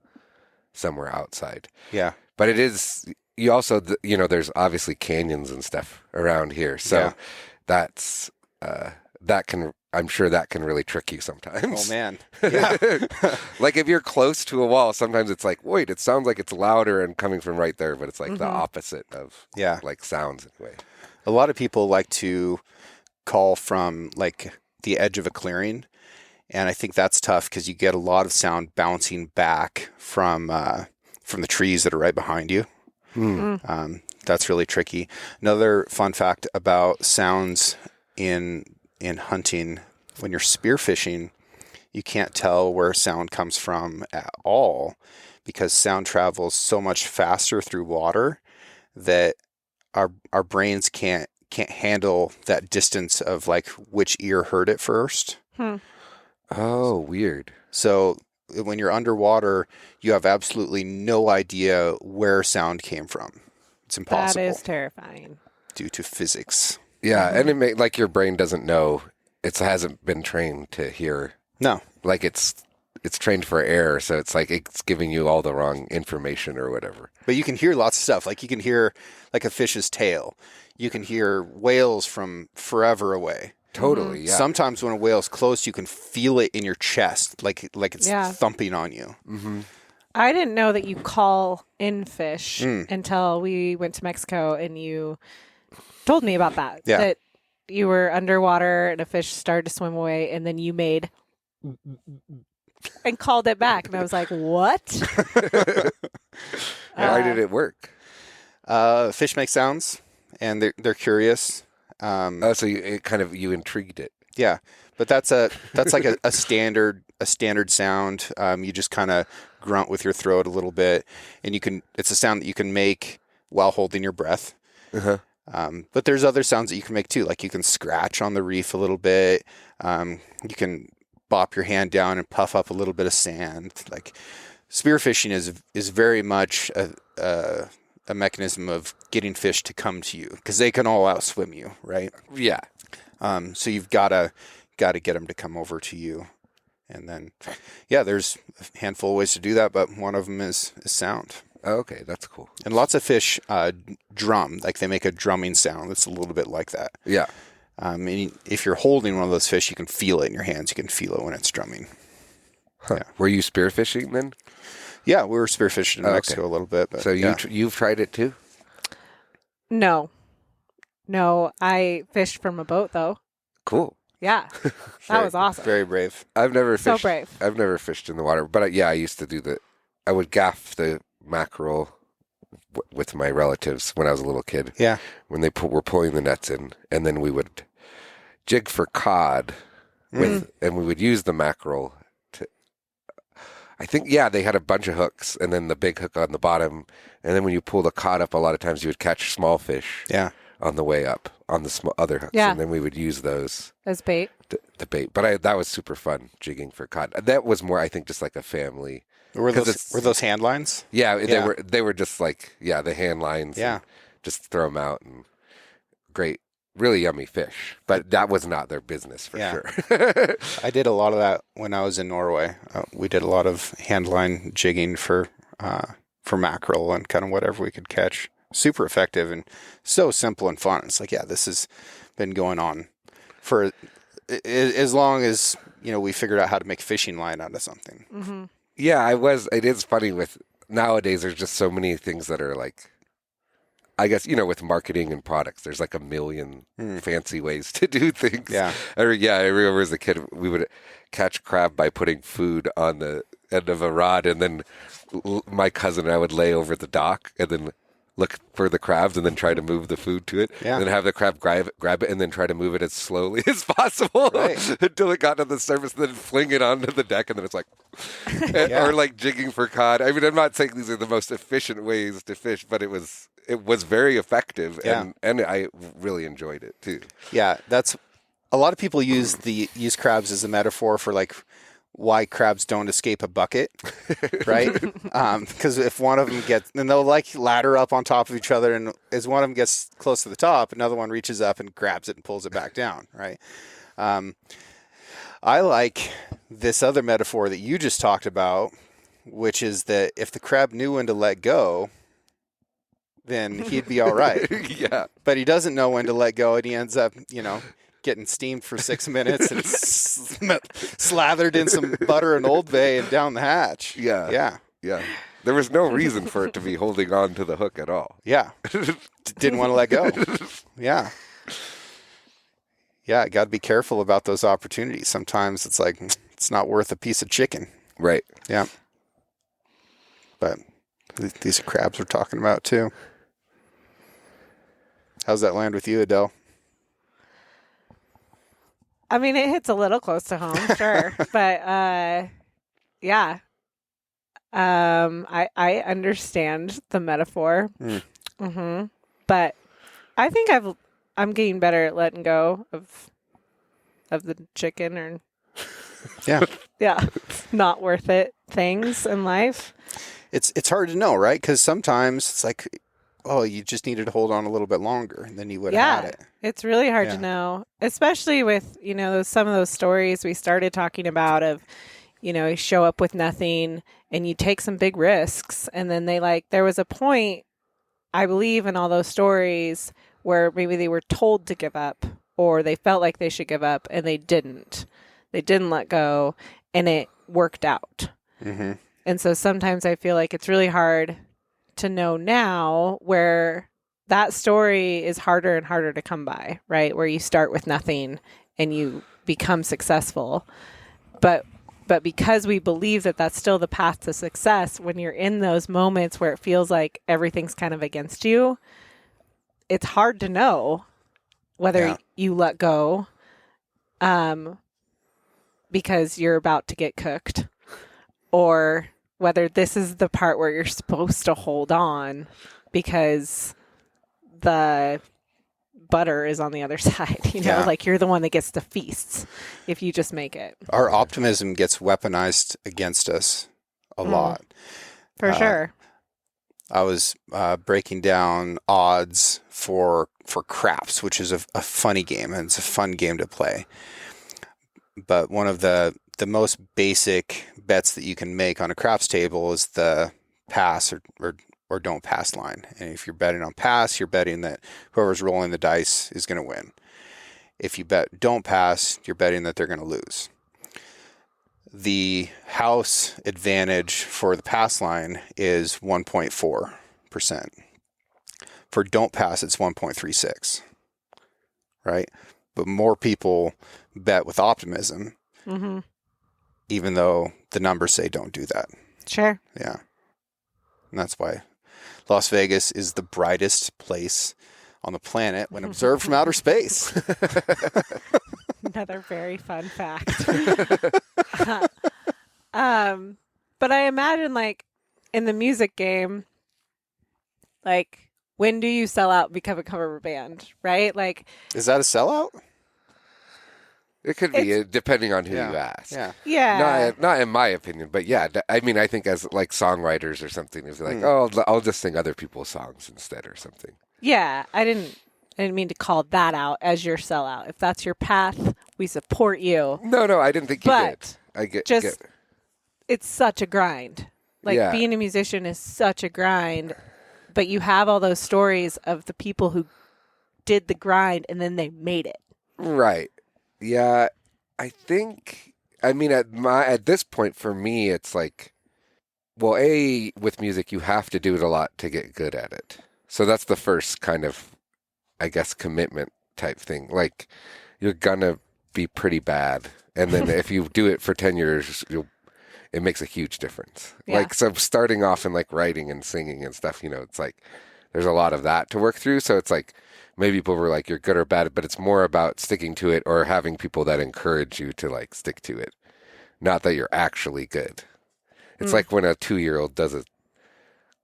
somewhere outside. Yeah. But it is. You also, there's obviously canyons and stuff around here, so Yeah. that's I'm sure that can really trick you sometimes. Oh, man. Yeah. Like if you're close to a wall, sometimes it's like, wait, it sounds like it's louder and coming from right there, but it's like the opposite of Yeah. like sounds anyway. A lot of people like to call from like the edge of a clearing. And I think that's tough because you get a lot of sound bouncing back from the trees that are right behind you. That's really tricky. Another fun fact about sounds in hunting, when you're spearfishing, you can't tell where sound comes from at all because sound travels so much faster through water that our brains can't handle that distance of like which ear heard it first. Oh, weird. So when you're underwater, you have absolutely no idea where sound came from. It's impossible that is terrifying. due to physics. Yeah, and it like your brain doesn't know. It hasn't been trained to hear. No. Like it's trained for air, so it's like it's giving you all the wrong information or whatever. But you can hear lots of stuff. Like you can hear like a fish's tail. You can hear whales from forever away. Totally, yeah. Sometimes when a whale's close, you can feel it in your chest, like it's thumping on you. I didn't know that you call in fish until we went to Mexico and you told me about that. Yeah. That you were underwater and a fish started to swim away and then you made and called it back. And I was like, what? Why did it work? Fish make sounds, and they're curious. So you intrigued it. Yeah, but that's like a standard sound. You just kind of grunt with your throat a little bit, and it's a sound that you can make while holding your breath. But there's other sounds that you can make too, like you can scratch on the reef a little bit. You can bop your hand down and puff up a little bit of sand. Like spearfishing is very much a mechanism of getting fish to come to you because they can all outswim you, right? Yeah. So you've got to get them to come over to you, and then there's a handful of ways to do that, but one of them is sound. Oh, okay, that's cool. And lots of fish drum, like they make a drumming sound that's a little bit like that. Yeah. And if you're holding one of those fish, you can feel it in your hands. You can feel it when it's drumming. Huh. Yeah. Were you spearfishing then? Yeah, we were spearfishing in Okay. Mexico a little bit. But So you've tried it too? No, I fished from a boat though. Cool. Yeah. That was awesome. Very brave. I've never So fished. brave. I've never fished in the water, but I used to do I would gaff the mackerel with my relatives when I was a little kid. Yeah. When they were pulling the nets in, and then we would jig for cod and we would use the mackerel to. I think they had a bunch of hooks, and then the big hook on the bottom, and then when you pull the cod up, a lot of times you would catch small fish. Yeah. On the way up on the other hooks, and then we would use those as bait. The bait. But that was super fun jigging for cod. That was more, I think, just like a family. Were those hand lines? Yeah, they were just like the hand lines. Yeah, just throw them out, and great, really yummy fish. But that was not their business for sure. I did a lot of that when I was in Norway. We did a lot of hand line jigging for mackerel and kind of whatever we could catch. Super effective and so simple and fun. It's like, this has been going on for as long as, we figured out how to make fishing line out of something. Mm-hmm. Yeah, it is funny with nowadays, there's just so many things that are like, I guess, with marketing and products, there's like a million fancy ways to do things. Yeah. I remember as a kid, we would catch crab by putting food on the end of a rod, and then my cousin and I would lay over the dock and then look for the crabs and then try to move the food to it. Yeah. And then have the crab grab it and then try to move it as slowly as possible until it got to the surface, and then fling it onto the deck, and then it's like, or like jigging for cod. I mean, I'm not saying these are the most efficient ways to fish, but it was very effective, and I really enjoyed it too. Yeah, that's a lot of people use crabs as a metaphor for like why crabs don't escape a bucket, right? Because if one of them gets, and they'll like ladder up on top of each other, and as one of them gets close to the top, another one reaches up and grabs it and pulls it back down, right? I like this other metaphor that you just talked about, which is that if the crab knew when to let go, then he'd be all right. Yeah. But he doesn't know when to let go, and he ends up, getting steamed for 6 minutes and slathered in some butter and Old Bay and down the hatch. Yeah. There was no reason for it to be holding on to the hook at all. Yeah. Didn't want to let go. Yeah. Yeah, got to be careful about those opportunities. Sometimes it's like, it's not worth a piece of chicken. Right. Yeah. But these are crabs we're talking about too. How's that land with you, Adele? I mean, it hits a little close to home, sure. But, yeah. I understand the metaphor. Mm-hmm. But I think I'm getting better at letting go of the chicken or not worth it things in life. It's hard to know, right? Because sometimes it's like, oh, you just needed to hold on a little bit longer, and then you would have had it. It's really hard to know, especially with, some of those stories we started talking about of, you show up with nothing and you take some big risks. And then there was a point, I believe, in all those stories where maybe they were told to give up, or they felt like they should give up and they didn't. They didn't let go, and it worked out. Mm-hmm. And so sometimes I feel like it's really hard to know now where that story is harder and harder to come by, right? Where you start with nothing and you become successful. But because we believe that that's still the path to success, when you're in those moments where it feels like everything's kind of against you, it's hard to know whether you let go because you're about to get cooked, or whether this is the part where you're supposed to hold on because the butter is on the other side, like you're the one that gets the feasts if you just make it. Our optimism gets weaponized against us a lot. For sure. I was breaking down odds for craps, which is a funny game, and it's a fun game to play. But one of the most basic bets that you can make on a craps table is the pass or don't pass line. And if you're betting on pass, you're betting that whoever's rolling the dice is going to win. If you bet don't pass, you're betting that they're going to lose. The house advantage for the pass line is 1.4%. For don't pass, it's 1.36, right? But more people bet with optimism, Mm-hmm. even though the numbers say don't do that. Sure. Yeah. And that's why Las Vegas is the brightest place on the planet when observed from outer space. Another very fun fact. But I imagine, like, in the music game, like, when do you sell out and become a cover band, right? Like, Is that a sellout? It could be, depending on who you ask. Yeah. yeah. Not in my opinion, but yeah. I mean, I think as like songwriters or something, it's like, I'll just sing other people's songs instead or something. Yeah. I didn't mean to call that out as your sellout. If that's your path, we support you. No, I didn't think you did. But I get just, it's such a grind. Like, Yeah. being a musician is such a grind, but you have all those stories of the people who did the grind and then they made it. right. Yeah, I think. I mean, at this point for me, it's like, well, with music, you have to do it a lot to get good at it. So that's the first kind of, I guess, commitment type thing. Like, you're gonna be pretty bad, and then if you do it for 10 years, it makes a huge difference. Yeah. Like, so starting off in like writing and singing and stuff, it's like there's a lot of that to work through. So it's like maybe people were like, you're good or bad, but it's more about sticking to it or having people that encourage you to like stick to it. Not that you're actually good. It's like when a 2-year-old does a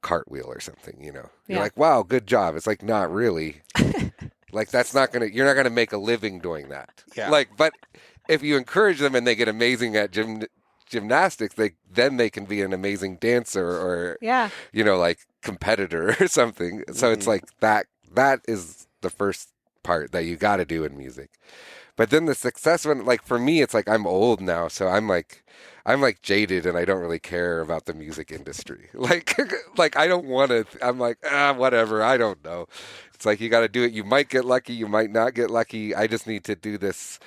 cartwheel or something, You're like, wow, good job. It's like, not really. Like, you're not going to make a living doing that. Yeah. Like, but if you encourage them and they get amazing at gymnastics, then they can be an amazing dancer or, like competitor or something. So it's like that is the first part that you got to do in music. But then the success one, like for me, it's like I'm old now, so I'm like jaded and I don't really care about the music industry. Like I don't want to. I'm like whatever. I don't know. It's like you got to do it. You might get lucky. You might not get lucky. I just need to do this.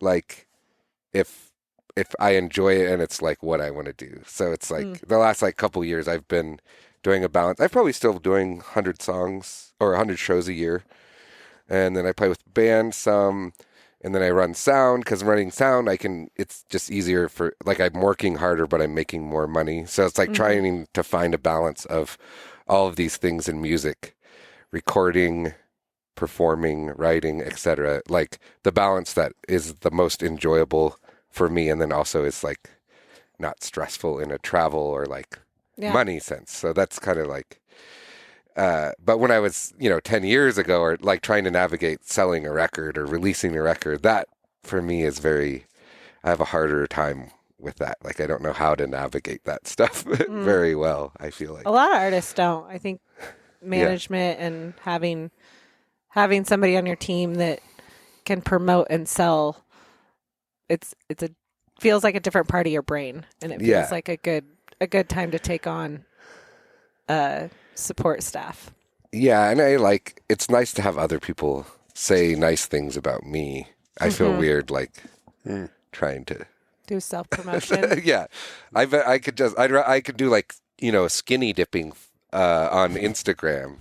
Like if I enjoy it and it's like what I want to do. So it's like the last like couple years I've been doing a balance. I'm probably still doing 100 songs or 100 shows a year. And then I play with band some, and then I run sound. Because running sound, it's just easier for, like, I'm working harder, but I'm making more money. So it's like trying to find a balance of all of these things in music, recording, performing, writing, etc. Like the balance that is the most enjoyable for me, and then also is like not stressful in a travel or like money sense. So that's kind of like, but when I was, 10 years ago, or like trying to navigate selling a record or releasing a record, that for me is I have a harder time with that. Like, I don't know how to navigate that stuff very well, I feel like. A lot of artists don't. I think management and having somebody on your team that can promote and sell, feels like a different part of your brain, and it feels like a good time to take on support staff. Yeah, and it's nice to have other people say nice things about me. I feel weird like trying to do self-promotion. Yeah. I could do like, skinny dipping on Instagram.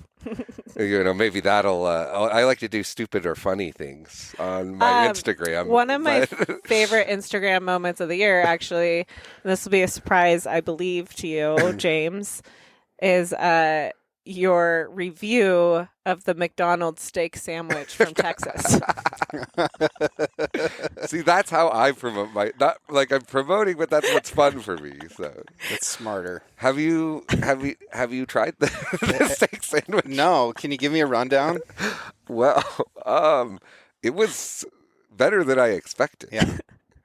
Maybe that'll I like to do stupid or funny things on my Instagram. One of my favorite Instagram moments of the year, actually, and this will be a surprise, I believe, to you, James, is your review of the McDonald's steak sandwich from Texas. See, that's how I promote not like I'm promoting, but that's what's fun for me. So It's smarter. have you tried the steak sandwich? No. Can you give me a rundown? Well, it was better than I expected. Yeah.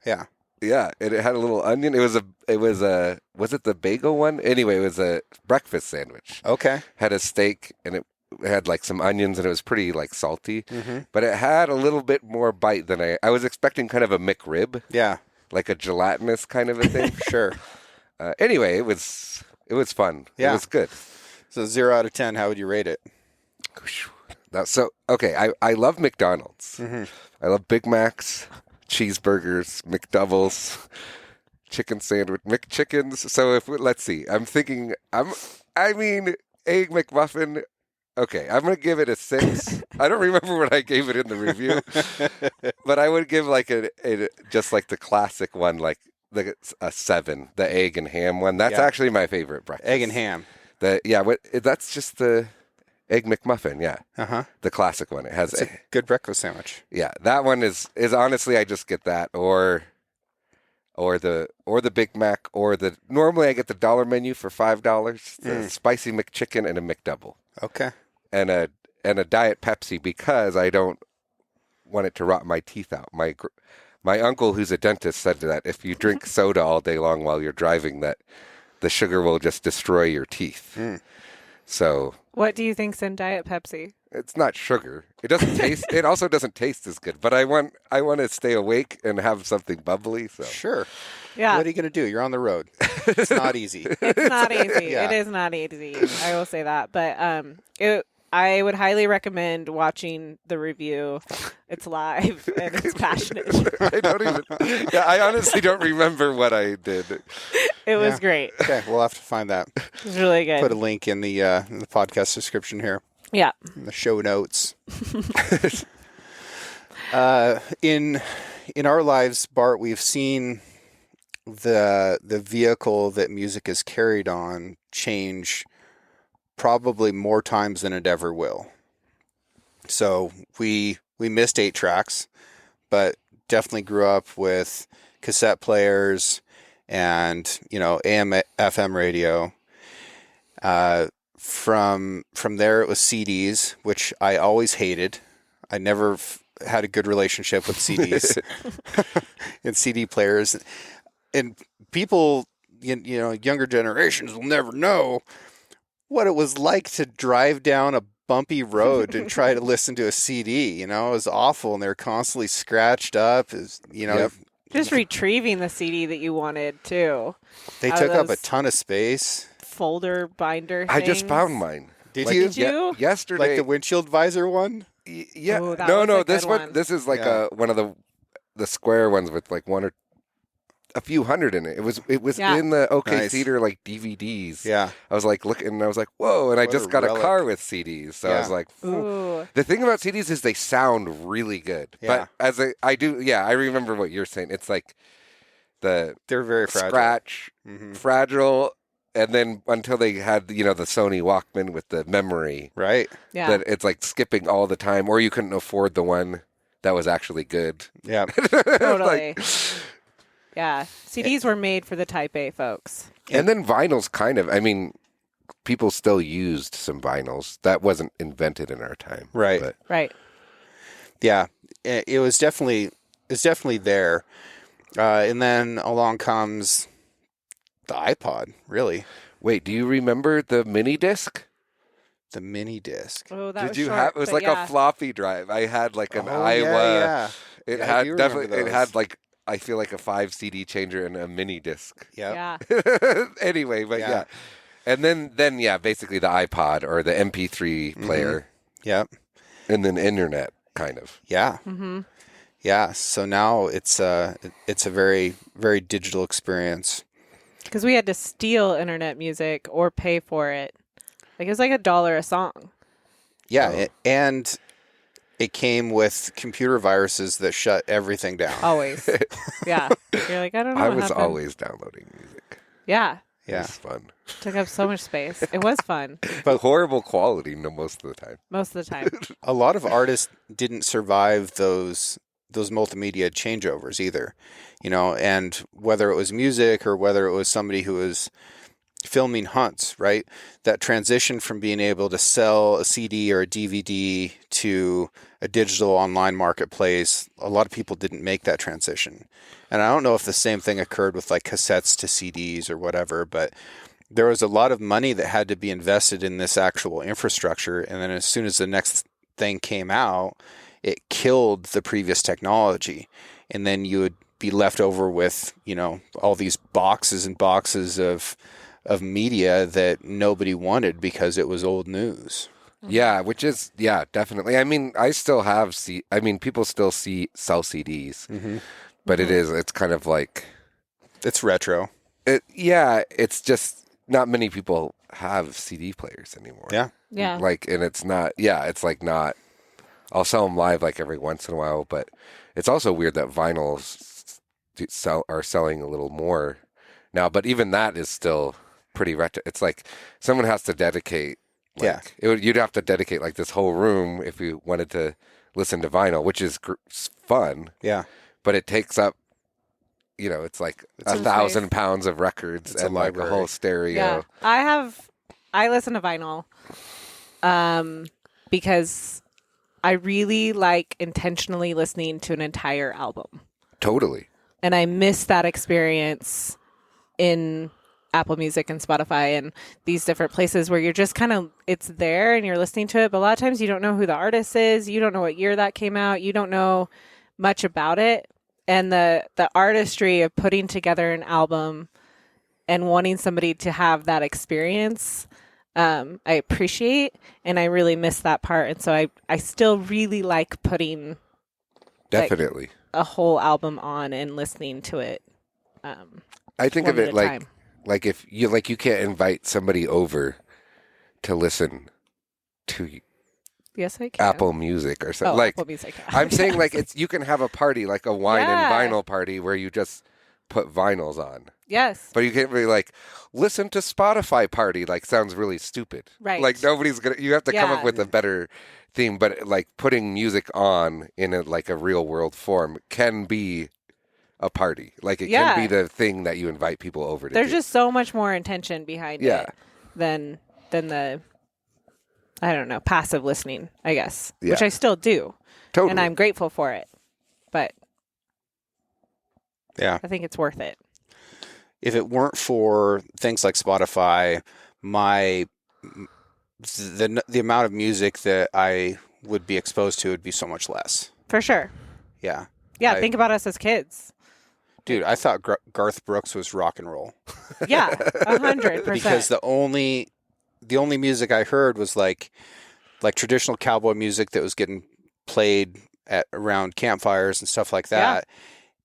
Yeah. Yeah, and it had a little onion. Was it the bagel one? Anyway, it was a breakfast sandwich. Okay. Had a steak, and it had like some onions, and it was pretty like salty. But it had a little bit more bite than I was expecting. Kind of a McRib. Yeah. Like a gelatinous kind of a thing. Sure. Anyway, it was fun. Yeah. It was good. So 0 out of 10, how would you rate it? Okay, I love McDonald's. I love Big Macs, cheeseburgers, McDoubles, chicken sandwich, McChickens. So let's see. I'm thinking, egg McMuffin, Okay, I'm going to give it a 6. I don't remember what I gave it in the review, but I would give like just like the classic one, like a 7, the egg and ham one. That's actually my favorite breakfast. Egg and ham. That's just the Egg McMuffin, yeah. Uh-huh. The classic one. It has a good breakfast sandwich. Yeah, that one is honestly, I just get that or the Big Mac normally I get the dollar menu for $5, the spicy McChicken and a McDouble. Okay. And a Diet Pepsi because I don't want it to rot my teeth out. My uncle, who's a dentist, said that if you drink soda all day long while you're driving, that the sugar will just destroy your teeth. So, what do you think's in Diet Pepsi? It's not sugar. It doesn't taste. It also doesn't taste as good. But I want to stay awake and have something bubbly. So sure. Yeah. What are you going to do? You're on the road. It's not easy. It's not easy. Yeah. It is not easy. I will say that. But I would highly recommend watching the review. It's live and it's passionate. I honestly don't remember what I did. It was great. Okay, we'll have to find that. It was really good. Put a link in the podcast description here. Yeah. In the show notes. In our lives, Bart, we've seen the vehicle that music is carried on change probably more times than it ever will. So we missed 8 tracks, but definitely grew up with cassette players and, AM, FM radio. From there, it was CDs, which I always hated. I never had a good relationship with CDs and CD players. And people, younger generations will never know what it was like to drive down a bumpy road and try to listen to a CD. It was awful, and they were constantly scratched up. Yep. Just retrieving the CD that you wanted too. They took up a ton of space. Folder binder things. I just found mine. Did you? Did you? Yesterday. Like the windshield visor one? Yeah. Ooh, No. This one. This is like one of the square ones with like one or a few hundred in it. It was in the OK Theater like DVDs. Yeah. I was like looking and I was like, whoa, and I just got a car with CDs. So I was like, ooh. The thing about CDs is they sound really good. Yeah. But I remember what you're saying. It's like they're very fragile. Scratch, fragile, and then until they had, the Sony Walkman with the memory. Right. Yeah. That it's like skipping all the time, or you couldn't afford the one that was actually good. Yeah. Totally. Yeah. CDs were made for the Type A folks. And then vinyls people still used some vinyls. That wasn't invented in our time. Right. But. Right. Yeah. It was definitely there. And then along comes the iPod, really. Wait, do you remember the mini disc? The mini disc. Oh, that Did was you short, have? It was like yeah. a floppy drive. I had like an Iowa. Yeah. It Yeah, I had do definitely. remember It those. had like I feel like a 5 CD changer and a mini disc. Yep. Yeah. Anyway, but yeah. And then basically the iPod or the MP3 player. Yep. And then internet, kind of. Yeah. Mm-hmm. Yeah. So now it's a very, very digital experience. Because we had to steal internet music or pay for it. Like it was like $1 a song. Yeah, and it came with computer viruses that shut everything down. Always. Yeah. You're like, I don't know. I what was happened. always downloading music. Yeah. Yeah. It was fun. Took up so much space. It was fun. But horrible quality most of the time. Most of the time. A lot of artists didn't survive those multimedia changeovers either, and whether it was music or whether it was somebody who was filming hunts, right? That transition from being able to sell a CD or a DVD to a digital online marketplace, a lot of people didn't make that transition. And I don't know if the same thing occurred with like cassettes to CDs or whatever, but there was a lot of money that had to be invested in this actual infrastructure. And then as soon as the next thing came out, it killed the previous technology. And then you would be left over with, all these boxes and boxes of media that nobody wanted because it was old news. Yeah, which is, definitely. I still have, people still sell CDs, but it's kind of like. It's retro. It's just not many people have CD players anymore. Yeah. Yeah. Like, and it's not. Yeah, it's like not. I'll sell them live like every once in a while, but it's also weird that vinyls are selling a little more now. But even that is still pretty It's like someone has to dedicate. Like, you'd have to dedicate like this whole room if you wanted to listen to vinyl, which is fun. Yeah. But it takes up, it's like 1,000 pounds of records and like a whole stereo. Yeah. I listen to vinyl because I really like intentionally listening to an entire album. Totally. And I miss that experience in Apple Music and Spotify and these different places where you're just kind of, it's there and you're listening to it. But a lot of times you don't know who the artist is. You don't know what year that came out. You don't know much about it. And the artistry of putting together an album and wanting somebody to have that experience, I appreciate, and I really miss that part. And so I still really like putting definitely a whole album on and listening to it. I think of it like if you you can't invite somebody over to listen to yes, I can. Apple Music or something. Oh, like Apple Music. I'm saying like you can have a party like a wine and vinyl party where you just put vinyls on. Yes. But you can't really like listen to Spotify party like sounds really stupid. Right. Like nobody's gonna. You have to come up with a better theme. But like putting music on in a real world form can be a party. Like it can be the thing that you invite people over to. There's just so much more intention behind it than the, I don't know, passive listening, I guess, which I still do. Totally. And I'm grateful for it. But yeah, I think it's worth it. If it weren't for things like Spotify, the amount of music that I would be exposed to would be so much less. For sure. Yeah. Yeah, think about us as kids. Dude, I thought Garth Brooks was rock and roll. Yeah, 100%. Because the only music I heard was like traditional cowboy music that was getting played around campfires and stuff like that. Yeah.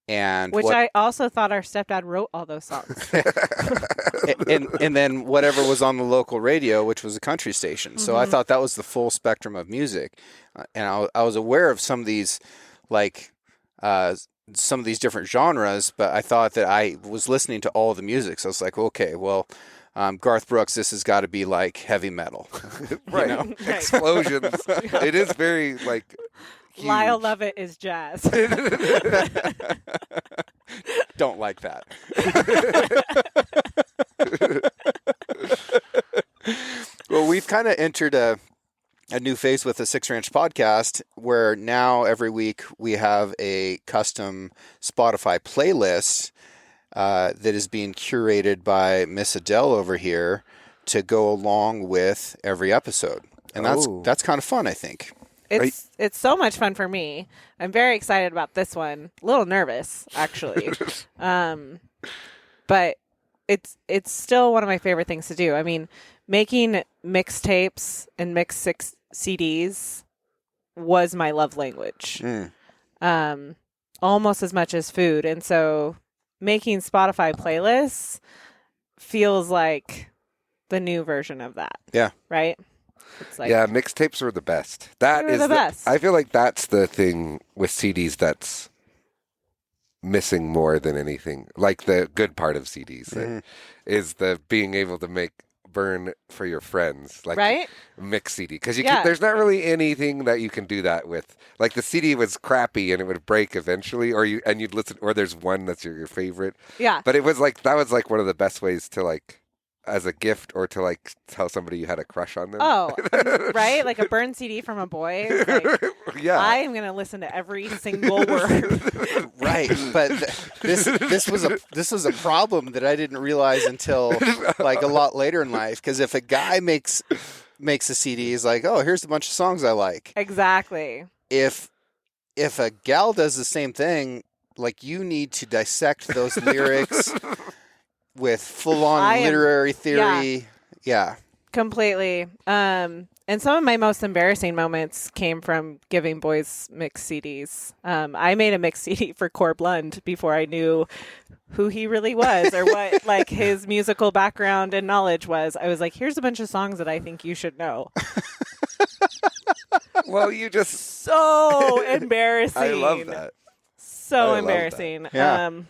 And I also thought our stepdad wrote all those songs. and then whatever was on the local radio, which was a country station. Mm-hmm. So I thought that was the full spectrum of music. And I was aware of some of these different genres, but I thought that I was listening to all the music. So I was like, okay, well, Garth Brooks, this has got to be like heavy metal. Right. Right. Explosions. It is very like huge. Lyle Lovett is jazz. Don't like that. Well, we've kind of entered a new phase with the Six Ranch podcast where now every week we have a custom Spotify playlist that is being curated by Miss Adele over here to go along with every episode. And that's kind of fun, I think. It's so much fun for me. I'm very excited about this one. A little nervous, actually. But it's still one of my favorite things to do. I mean, making mixtapes and mixed six CDs was my love language. Almost as much as food. And so making Spotify playlists feels like the new version of that. Yeah. Right? It's like, yeah, mixtapes were the best. That is the best. I feel like that's the thing with CDs that's missing more than anything. Like the good part of CDs is the being able to burn for your friends, like right? Mix CD, because there's not really anything that you can do that with. Like the CD was crappy and it would break eventually, you'd listen, or there's one that's your favorite. Yeah, but it was like that was like one of the best ways to like as a gift or to like tell somebody you had a crush on them. Oh, right, like a burned CD from a boy. Like, yeah, I am gonna listen to every single word. Right, but this was a problem that I didn't realize until like a lot later in life. Because if a guy makes a CD, he's like, oh, here's a bunch of songs I like. Exactly. If a gal does the same thing, like you need to dissect those lyrics with full on literary theory. Yeah. Completely. And some of my most embarrassing moments came from giving boys mixed CDs. I made a mixed CD for Corb Lund before I knew who he really was or what like his musical background and knowledge was. I was like, here's a bunch of songs that I think you should know. Well, you just So embarrassing. I love that. So I love embarrassing. that. Yeah. I'm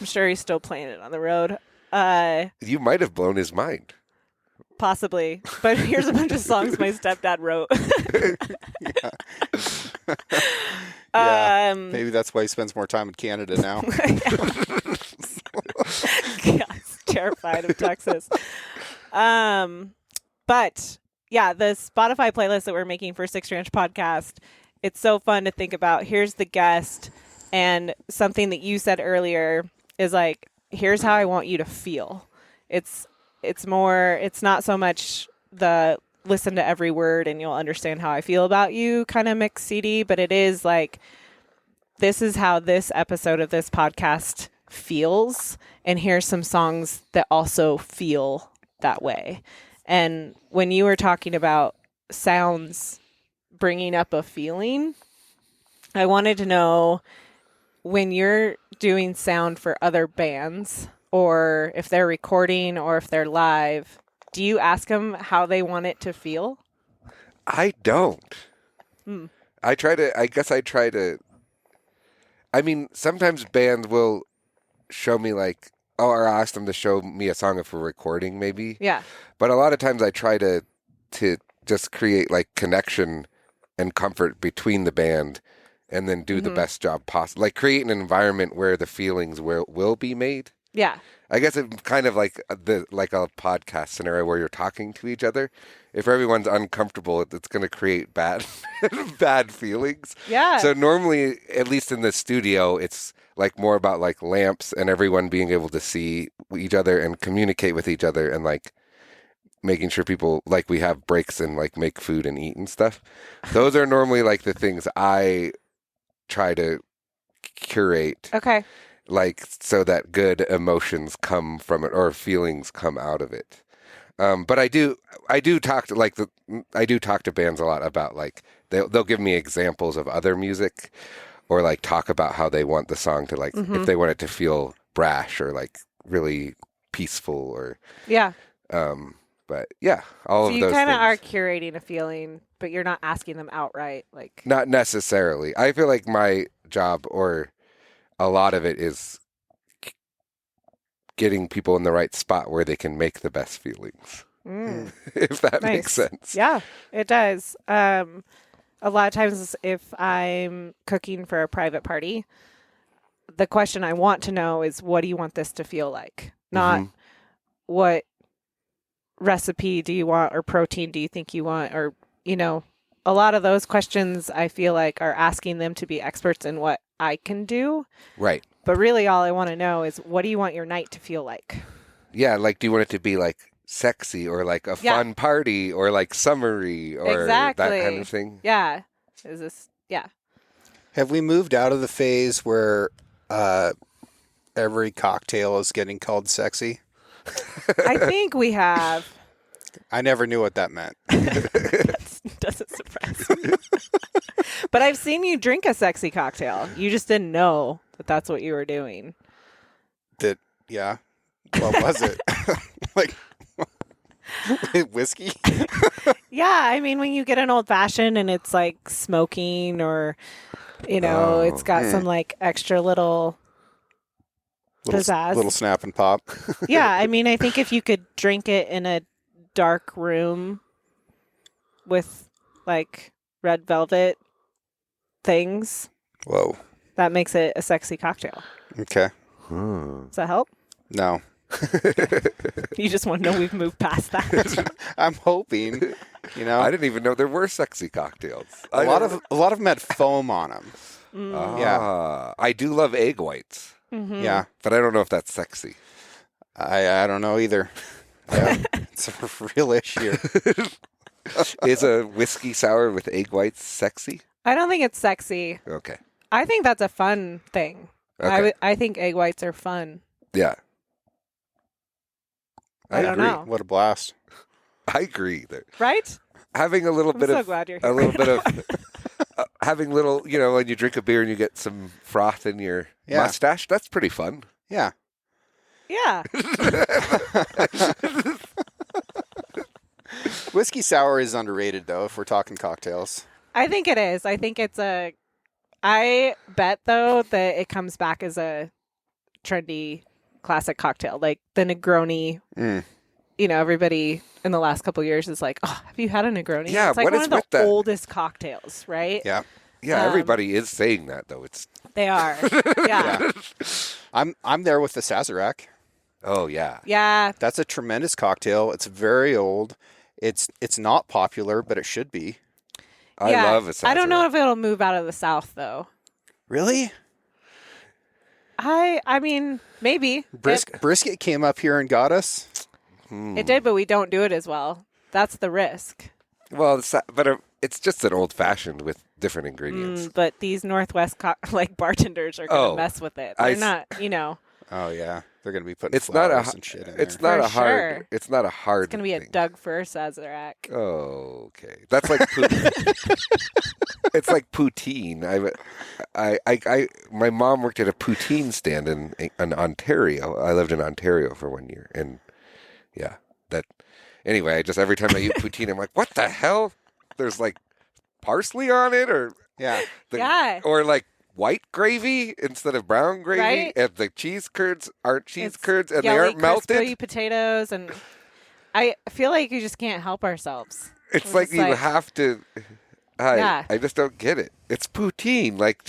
sure he's still playing it on the road. You might have blown his mind. Possibly. But here's a bunch of songs my stepdad wrote. Yeah. Maybe that's why he spends more time in Canada now. Yeah, he's terrified of Texas. But yeah, the Spotify playlist that we're making for Six Ranch Podcast, it's so fun to think about. Here's the guest, and something that you said earlier is like, here's how I want you to feel. It's not so much the listen to every word and you'll understand how I feel about you kind of mix CD, but it is like, this is how this episode of this podcast feels. And here's some songs that also feel that way. And when you were talking about sounds bringing up a feeling, I wanted to know, when you're doing sound for other bands, or if they're recording or if they're live, do you ask them how they want it to feel? I don't. I try to. I mean, sometimes bands will show me like, or I'll ask them to show me a song for recording maybe. Yeah. But a lot of times I try to just create like connection and comfort between the band and then do the best job possible. Like create an environment where the feelings will be made. Yeah. I guess it's kind of like a podcast scenario where you're talking to each other. If everyone's uncomfortable, it's going to create bad feelings. Yeah. So normally, at least in the studio, it's like more about like lamps and everyone being able to see each other and communicate with each other and like making sure people, like, we have breaks and like make food and eat and stuff. Those are normally like the things I try to curate. Okay. Like, so that good emotions come from it or feelings come out of it. But I do talk to bands a lot about like, they'll give me examples of other music or like talk about how they want the song to like, if they want it to feel brash or like really peaceful or, Yeah. but yeah, all So of you those kind of things. are curating a feeling, but you're not asking them outright. Like, Not necessarily. I feel like my job, or a lot of it, is getting people in the right spot where they can make the best feelings. If that makes sense. Yeah, it does. A lot of times if I'm cooking for a private party, the question I want to know is, what do you want this to feel like? Not what recipe do you want or protein do you think you want, or, you know, a lot of those questions I feel like are asking them to be experts in what I can do. Right. But really all I want to know is, what do you want your night to feel like? Yeah, like, do you want it to be like sexy or like a fun party or like summery or that kind of thing? Yeah. Is this, yeah. Have we moved out of the phase where every cocktail is getting called sexy? I think we have. I never knew what that meant. That doesn't surprise me. But I've seen you drink a sexy cocktail. You just didn't know that that's what you were doing. Yeah. What was it? Like whiskey? Yeah, I mean, when you get an old fashioned and it's like smoking, or, you know, it's got some like extra little pizzazz. Little snap and pop. Yeah, I mean, I think if you could drink it in a dark room with like red velvet things, Whoa. that makes it a sexy cocktail. Okay. Does that help? No. You just want to know we've moved past that. I'm hoping, you know. I didn't even know there were sexy cocktails. A lot of them had foam on them. Yeah. I do love egg whites. Yeah. But I don't know if that's sexy. I don't know either. Yeah. It's a real issue. Is a whiskey sour with egg whites sexy? I don't think it's sexy. Okay. I think that's a fun thing. Okay. I think egg whites are fun. Yeah. I don't agree. know. What a blast. I agree. Right? having a little I'm bit so of glad you're a here. little bit of having little, when you drink a beer and you get some froth in your mustache, that's pretty fun. Yeah. Yeah. Whiskey sour is underrated, though, if we're talking cocktails. I think it is. I think it's I bet, though, that it comes back as a trendy classic cocktail. Like the Negroni, everybody in the last couple of years is like, oh, have you had a Negroni? Yeah, it's like what one is of the with that? oldest cocktails, right? Yeah. Yeah, everybody is saying that, though. They are. Yeah. I'm there with the Sazerac. Oh, yeah. Yeah. That's a tremendous cocktail. It's very old. It's not popular, but it should be. I love a Sazerac. I don't know if it'll move out of the South, though. Really? I mean, maybe. Brisket came up here and got us. It did, but we don't do it as well. That's the risk. Well, but it's just an old-fashioned with different ingredients. But these Northwest bartenders are going to mess with it. They're not, Oh, yeah. They're going to be putting It's not flowers and shit in there. It's not For a hard. sure. It's not a hard. It's going to be a thing. Doug Fir Sazerac. Oh, okay. That's like it's like poutine. My mom worked at a poutine stand in Ontario. I lived in Ontario for 1 year, and anyway, every time I eat poutine, I'm like, what the hell? There's like parsley on it, or or like white gravy instead of brown gravy, Right? and the cheese curds aren't cheese It's curds, and they yellow, aren't melted. crispy potatoes, and I feel like you just can't help ourselves. It's We're like just you have to. Yeah. I just don't get it. It's poutine. Like,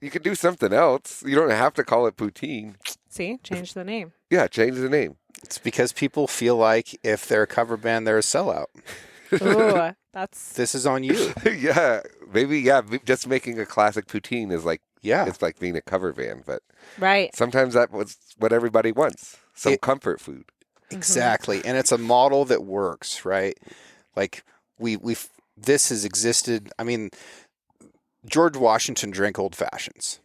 you could do something else. You don't have to call it poutine. See, change the name. Yeah, change the name. It's because people feel like if they're a cover band, they're a sellout. Ooh, that's This is on you. Yeah, maybe. Yeah, just making a classic poutine is like Yeah. it's like being a cover band. But right. sometimes that was what everybody wants. Some comfort food. Exactly. And it's a model that works, right? Like this has existed. I mean, George Washington drank old fashions,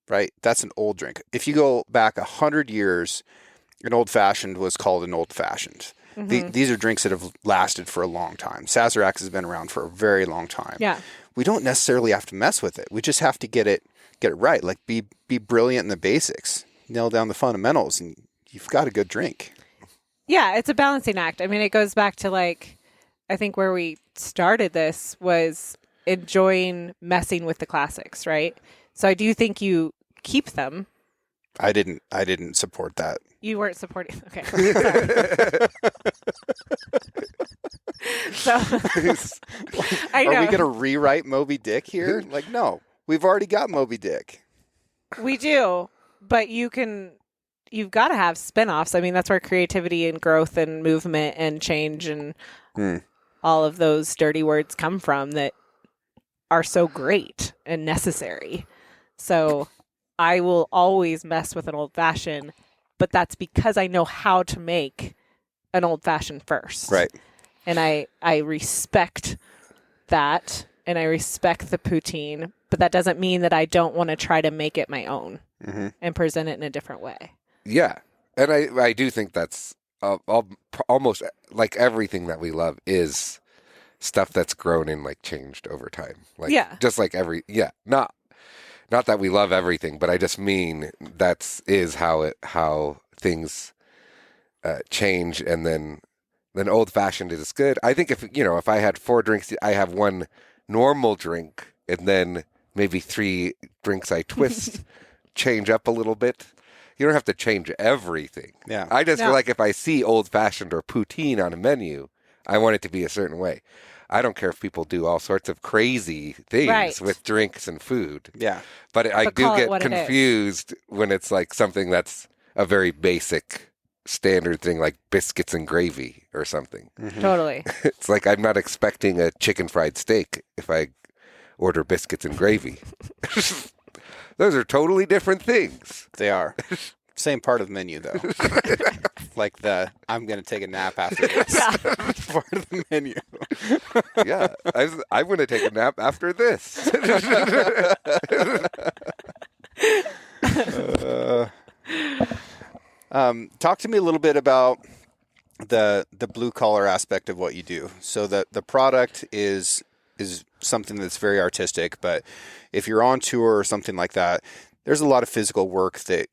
right? That's an old drink. If you go back 100 years, an old fashioned was called an old fashioned. These are drinks that have lasted for a long time. Sazerac has been around for a very long time. Yeah. We don't necessarily have to mess with it. We just have to get it right. Like be brilliant in the basics, nail down the fundamentals, and you've got a good drink. Yeah, it's a balancing act. I mean, it goes back to I think where we started this was enjoying messing with the classics, right? So I do think you keep them. I didn't support that. You weren't supporting. Okay. Sorry. So I know Are we going to rewrite Moby Dick here? Like, no, we've already got Moby Dick. we do, but you've got to have spin-offs. I mean, that's where creativity and growth and movement and change and all of those dirty words come from that are so great and necessary. So I will always mess with an old fashioned, but that's because I know how to make an old fashioned first. Right. And I respect that, and I respect the poutine, but that doesn't mean that I don't want to try to make it my own and present it in a different way. Yeah, and I do think that's almost like everything that we love is stuff that's grown and changed over time. Just like not that we love everything, but I just mean is how things change, and then old fashioned is good. I think if I had 4 drinks, I have one normal drink, and then maybe 3 drinks I twist, change up a little bit. You don't have to change everything. Yeah. I just feel like if I see old fashioned or poutine on a menu, I want it to be a certain way. I don't care if people do all sorts of crazy things with drinks and food. Yeah. But I do get confused when it's something that's a very basic standard thing, like biscuits and gravy or something. Totally. It's like I'm not expecting a chicken fried steak if I order biscuits and gravy. Those are totally different things. They are. Same part of the menu, though. Like I'm going to take a nap after this part of the menu. Yeah, I'm going to take a nap after this. Talk to me a little bit about the blue collar aspect of what you do. So the product is something that's very artistic, but if you're on tour or something like that, there's a lot of physical work that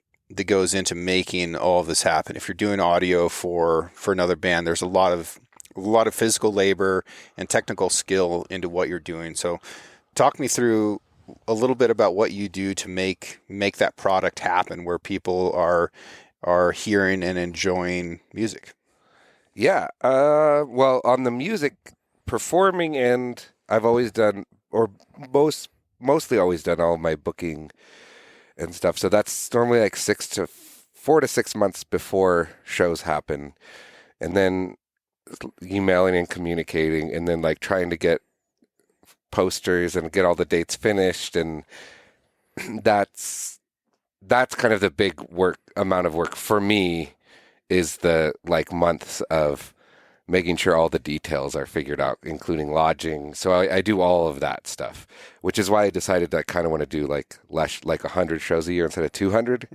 goes into making all of this happen. If you're doing audio for another band, there's a lot of physical labor and technical skill into what you're doing. So talk me through a little bit about what you do to make that product happen where people are hearing and enjoying music. Yeah. Well, on the music performing end, I've always done, or mostly always done all my booking and stuff. So that's normally like 4 to 6 months before shows happen. And then emailing and communicating, and then like trying to get posters and get all the dates finished. And that's kind of the big amount of work for me, is the like months of making sure all the details are figured out, including lodging. So I do all of that stuff, which is why I decided that I kind of want to do like 100 shows a year instead of 200,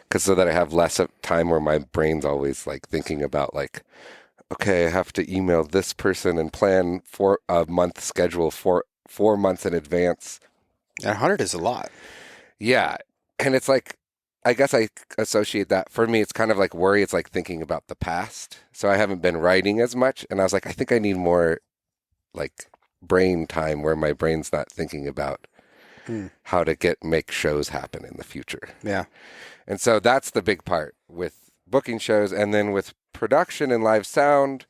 because so that I have less of time where my brain's always like thinking about like, okay, I have to email this person and plan for a month schedule for 4 months in advance. 100 is a lot. Yeah. And it's like, I guess I associate that, for me, it's kind of like worry. It's like thinking about the past. So I haven't been writing as much. And I was like, I think I need more like brain time where my brain's not thinking about how to make shows happen in the future. Yeah. And so that's the big part with booking shows. And then with production and live sound.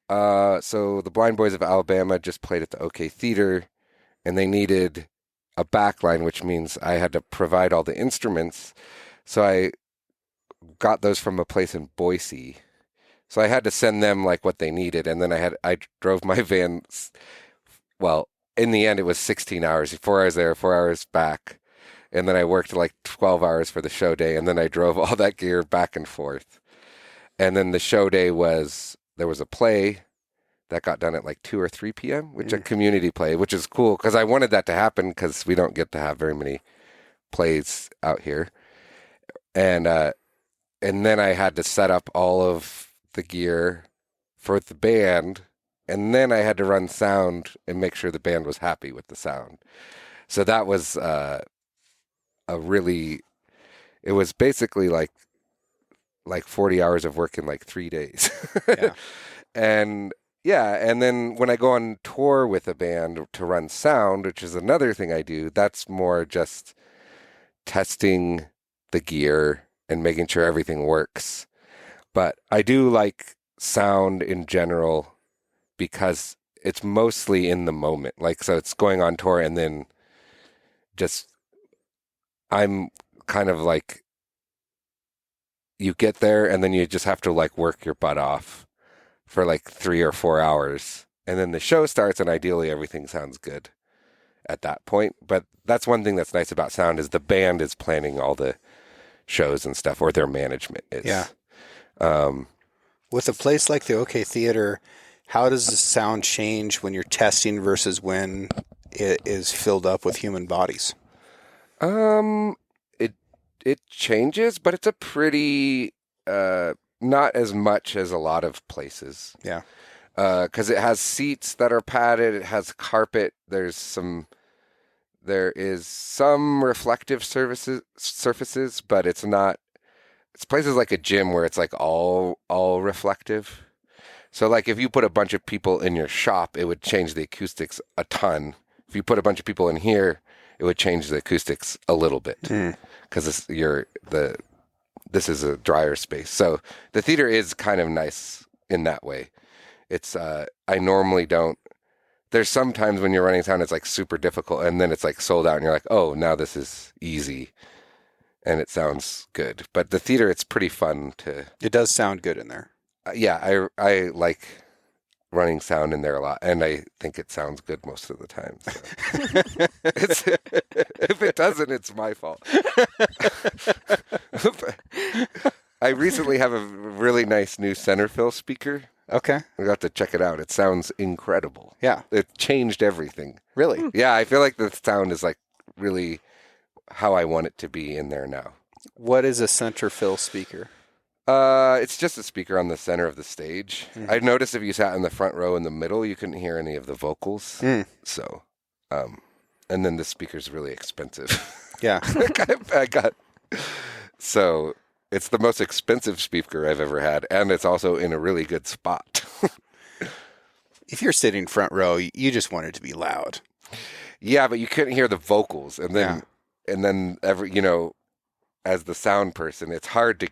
So the Blind Boys of Alabama just played at the OK Theater, and they needed a backline, which means I had to provide all the instruments. So I got those from a place in Boise. So I had to send them like what they needed. And then I drove my van. Well, in the end, it was 16 hours, 4 hours there, 4 hours back. And then I worked like 12 hours for the show day. And then I drove all that gear back and forth. And then the show day there was a play that got done at like 2 or 3 p.m., which a community play, which is cool because I wanted that to happen because we don't get to have very many plays out here. And then I had to set up all of the gear for the band, and then I had to run sound and make sure the band was happy with the sound. So that was it was basically like 40 hours of work in like 3 days. Yeah. And yeah, and then when I go on tour with a band to run sound, which is another thing I do, that's more just testing the gear and making sure everything works. But I do like sound in general because it's mostly in the moment. Like, so it's going on tour and then just, I'm kind of like, you get there and then you just have to like work your butt off for like 3 or 4 hours. And then the show starts and ideally everything sounds good at that point. But that's one thing that's nice about sound is the band is planning all the shows and stuff, or their management is. Yeah. With a place like the OK Theater, how does the sound change when you're testing versus when it is filled up with human bodies? It changes, but it's a pretty not as much as a lot of places. Yeah. Because it has seats that are padded, it has carpet. There is some reflective surfaces, but it's not. It's places like a gym where it's like all reflective. So like if you put a bunch of people in your shop, it would change the acoustics a ton. If you put a bunch of people in here, it would change the acoustics a little bit because this is a drier space. So the theater is kind of nice in that way. It's I normally don't. There's sometimes when you're running sound, it's like super difficult, and then it's like sold out, and you're like, oh, now this is easy, and it sounds good. But the theater, it's pretty fun to. It does sound good in there. Yeah, I like running sound in there a lot, and I think it sounds good most of the time. So. If it doesn't, it's my fault. I recently have a really nice new center fill speaker. Okay. We got to check it out. It sounds incredible. Yeah. It changed everything. Really? Yeah, I feel like the sound is like really how I want it to be in there now. What is a center fill speaker? It's just a speaker on the center of the stage. I noticed if you sat in the front row in the middle, you couldn't hear any of the vocals. So, and then the speaker's really expensive. Yeah. I got so it's the most expensive speaker I've ever had, and it's also in a really good spot. If you're sitting front row, you just want it to be loud. Yeah, but you couldn't hear the vocals, and then every as the sound person, it's hard to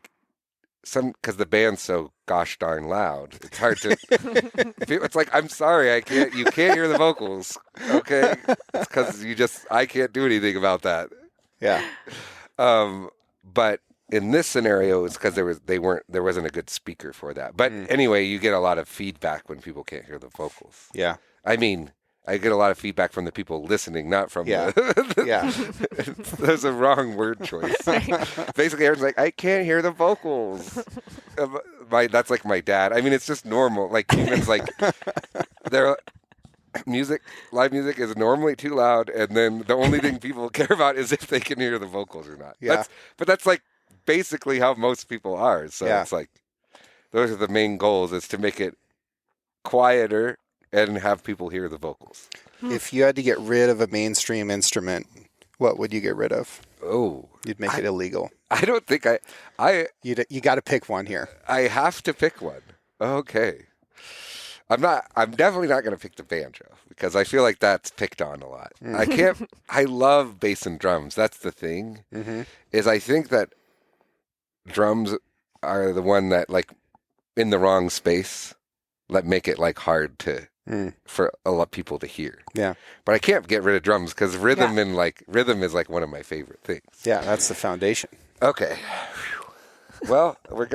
because the band's so gosh darn loud. It's hard to. It's like, I'm sorry, you can't hear the vocals. Okay, it's because I can't do anything about that. Yeah. But in this scenario, it's because there wasn't a good speaker for that. But anyway, you get a lot of feedback when people can't hear the vocals. Yeah. I mean, I get a lot of feedback from the people listening, not from Yeah. Yeah. There's a wrong word choice. Basically, everyone's like, I can't hear the vocals. That's like my dad. I mean, it's just normal. Like, humans, like, live music is normally too loud, and then the only thing people care about is if they can hear the vocals or not. Yeah. But that's like basically how most people are. So it's like, those are the main goals, is to make it quieter and have people hear the vocals. If you had to get rid of a mainstream instrument, what would you get rid of? Oh, You'd make it illegal. I don't think You got to pick one here. I have to pick one. Okay. I'm definitely not going to pick the banjo, because I feel like that's picked on a lot. I love bass and drums. That's the thing, is I think that drums are the one that, like, in the wrong space, make it like hard for a lot of people to hear. Yeah. But I can't get rid of drums, because rhythm is like one of my favorite things. Yeah, that's the foundation. Okay. Well, I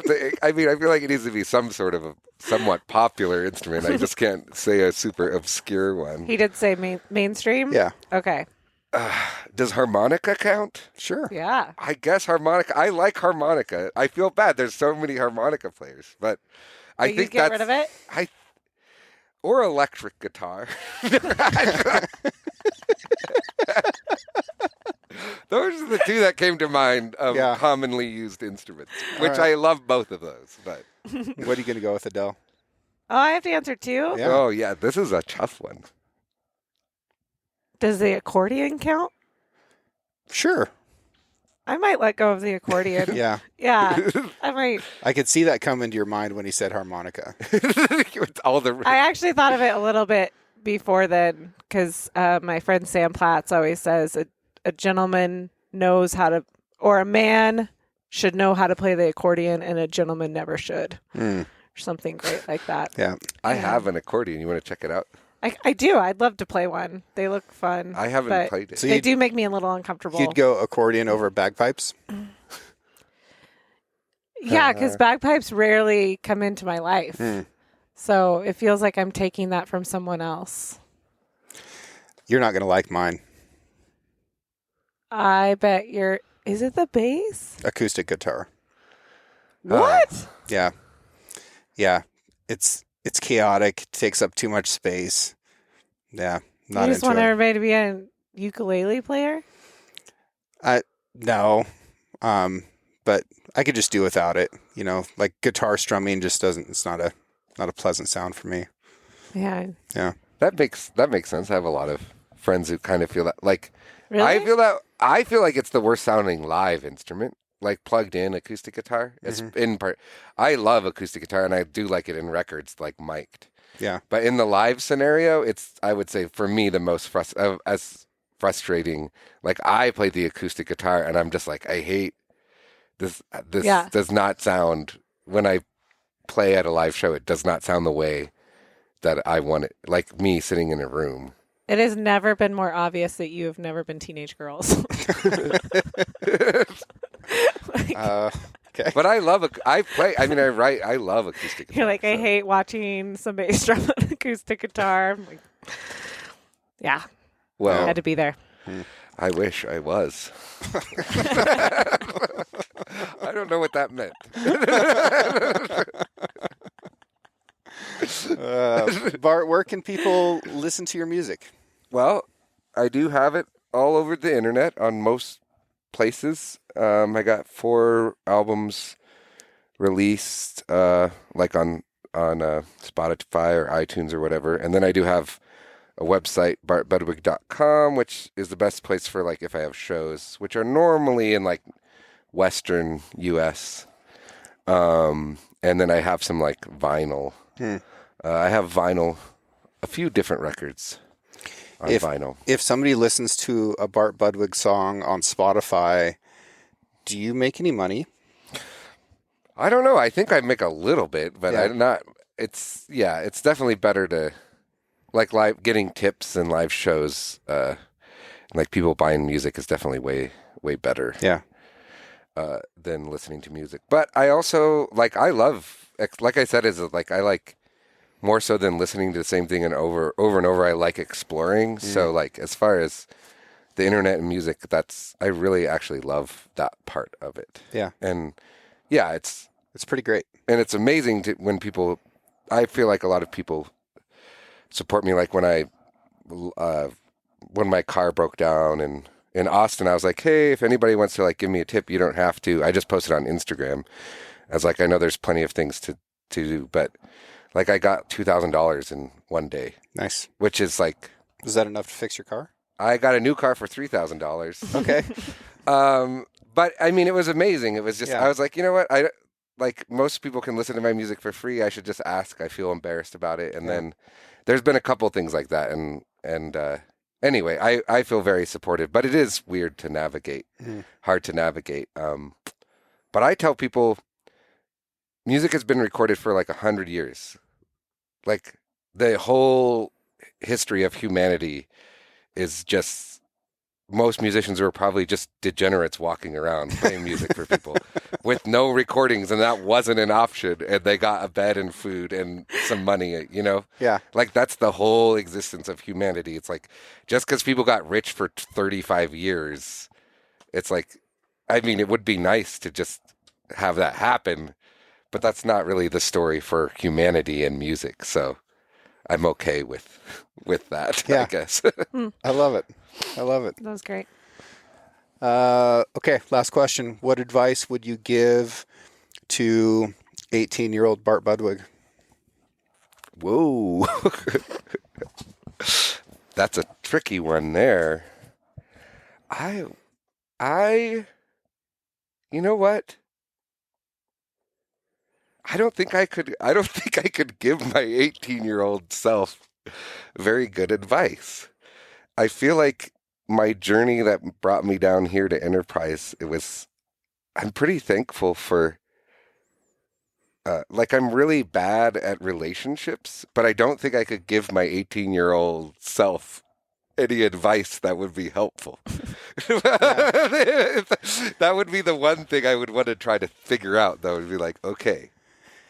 feel like it needs to be some sort of a somewhat popular instrument. I just can't say a super obscure one. He did say mainstream? Yeah. Okay. Does harmonica count? Sure. Yeah. I guess harmonica. I like harmonica. I feel bad. There's so many harmonica players, but I But think you get rid of it? Or electric guitar. Those are the two that came to mind of commonly used instruments, which I love both of those. But What are you going to go with, Adele? Oh, I have to answer too? Yeah. Oh yeah, this is a tough one. Does the accordion count? Sure. I might let go of the accordion. Yeah. Yeah. I might. I could see that come into your mind when he said harmonica. I actually thought of it a little bit before then, because my friend Sam Platts always says a gentleman knows how to, or a man should know how to play the accordion, and a gentleman never should. Or something great like that. Yeah. I have an accordion. You want to check it out? I do. I'd love to play one. They look fun. I haven't played it. So they do make me a little uncomfortable. You'd go accordion over bagpipes? Yeah, because bagpipes rarely come into my life. So it feels like I'm taking that from someone else. You're not going to like mine. I bet you're... Is it the bass? Acoustic guitar. What? Yeah. Yeah. It's chaotic. It takes up too much space. Yeah. Not You just into want it. everybody to be a ukulele player? No. But I could just do without it. You know, like guitar strumming just doesn't, it's not a pleasant sound for me. Yeah. Yeah. That makes sense. I have a lot of friends who kind of feel that. Like, Really? I feel like it's the worst sounding live instrument, like plugged in acoustic guitar. It's in part. I love acoustic guitar, and I do like it in records, like mic'd. Yeah. But in the live scenario, it's, I would say, for me, the most frustrating. Like, I play the acoustic guitar, and I'm just like, I hate this. This does not sound, when I play at a live show, it does not sound the way that I want it. Like me sitting in a room. It has never been more obvious that you have never been teenage girls. Okay. But I love I love acoustic guitar. You're like, I hate watching somebody strum an acoustic guitar. I'm like, yeah. Well, I had to be there. I wish I was. I don't know what that meant. Bart, where can people listen to your music? Well, I do have it all over the internet on most places. I got 4 albums released, like on Spotify or iTunes or whatever. And then I do have a website, bartbudwig.com, which is the best place for like if I have shows, which are normally in like Western U.S. And then I have some like vinyl. I have vinyl, a few different records on vinyl. If somebody listens to a Bart Budwig song on Spotify, do you make any money? I don't know. I think I make a little bit, but Yeah. I'm not. It's definitely better to like live getting tips and live shows. Like people buying music is definitely way better. Yeah. Than listening to music. But I also I love, like I said, I like more so than listening to the same thing and over and over. I like exploring. So like as far as the internet and music, I really actually love that part of it. Yeah. And yeah, it's pretty great. And it's amazing when people, I feel like a lot of people support me. Like when my car broke down and in Austin, I was like, hey, if anybody wants to like give me a tip, you don't have to. I just posted on Instagram. I was like, I know there's plenty of things to do, but like I got $2,000 in one day. Nice. Which is like, was that enough to fix your car? I got a new car for $3,000. Okay. But I mean, it was amazing. It was just, Yeah. I was like, you know what? Like most people can listen to my music for free. I should just ask. I feel embarrassed about it. And then there's been a couple things like that. And anyway, I feel very supportive, but it is weird to navigate, hard to navigate. But I tell people music has been recorded for like 100 years. Like the whole history of humanity is just, most musicians were probably just degenerates walking around playing music for people with no recordings, and that wasn't an option, and they got a bed and food and some money, you know? Yeah. Like that's the whole existence of humanity. It's like just because people got rich for 35 years, it's like, I mean, it would be nice to just have that happen, but that's not really the story for humanity and music. So I'm okay with that, Yeah. I guess. I love it. I love it. That was great. Okay, last question. What advice would you give to 18-year-old Bart Budwig? Whoa. That's a tricky one there. You know what? I don't think I could give my 18-year-old self very good advice. I feel like my journey that brought me down here to Enterprise, I'm pretty thankful for, I'm really bad at relationships, but I don't think I could give my 18-year-old self any advice that would be helpful. That would be the one thing I would want to try to figure out, though, would be like, okay.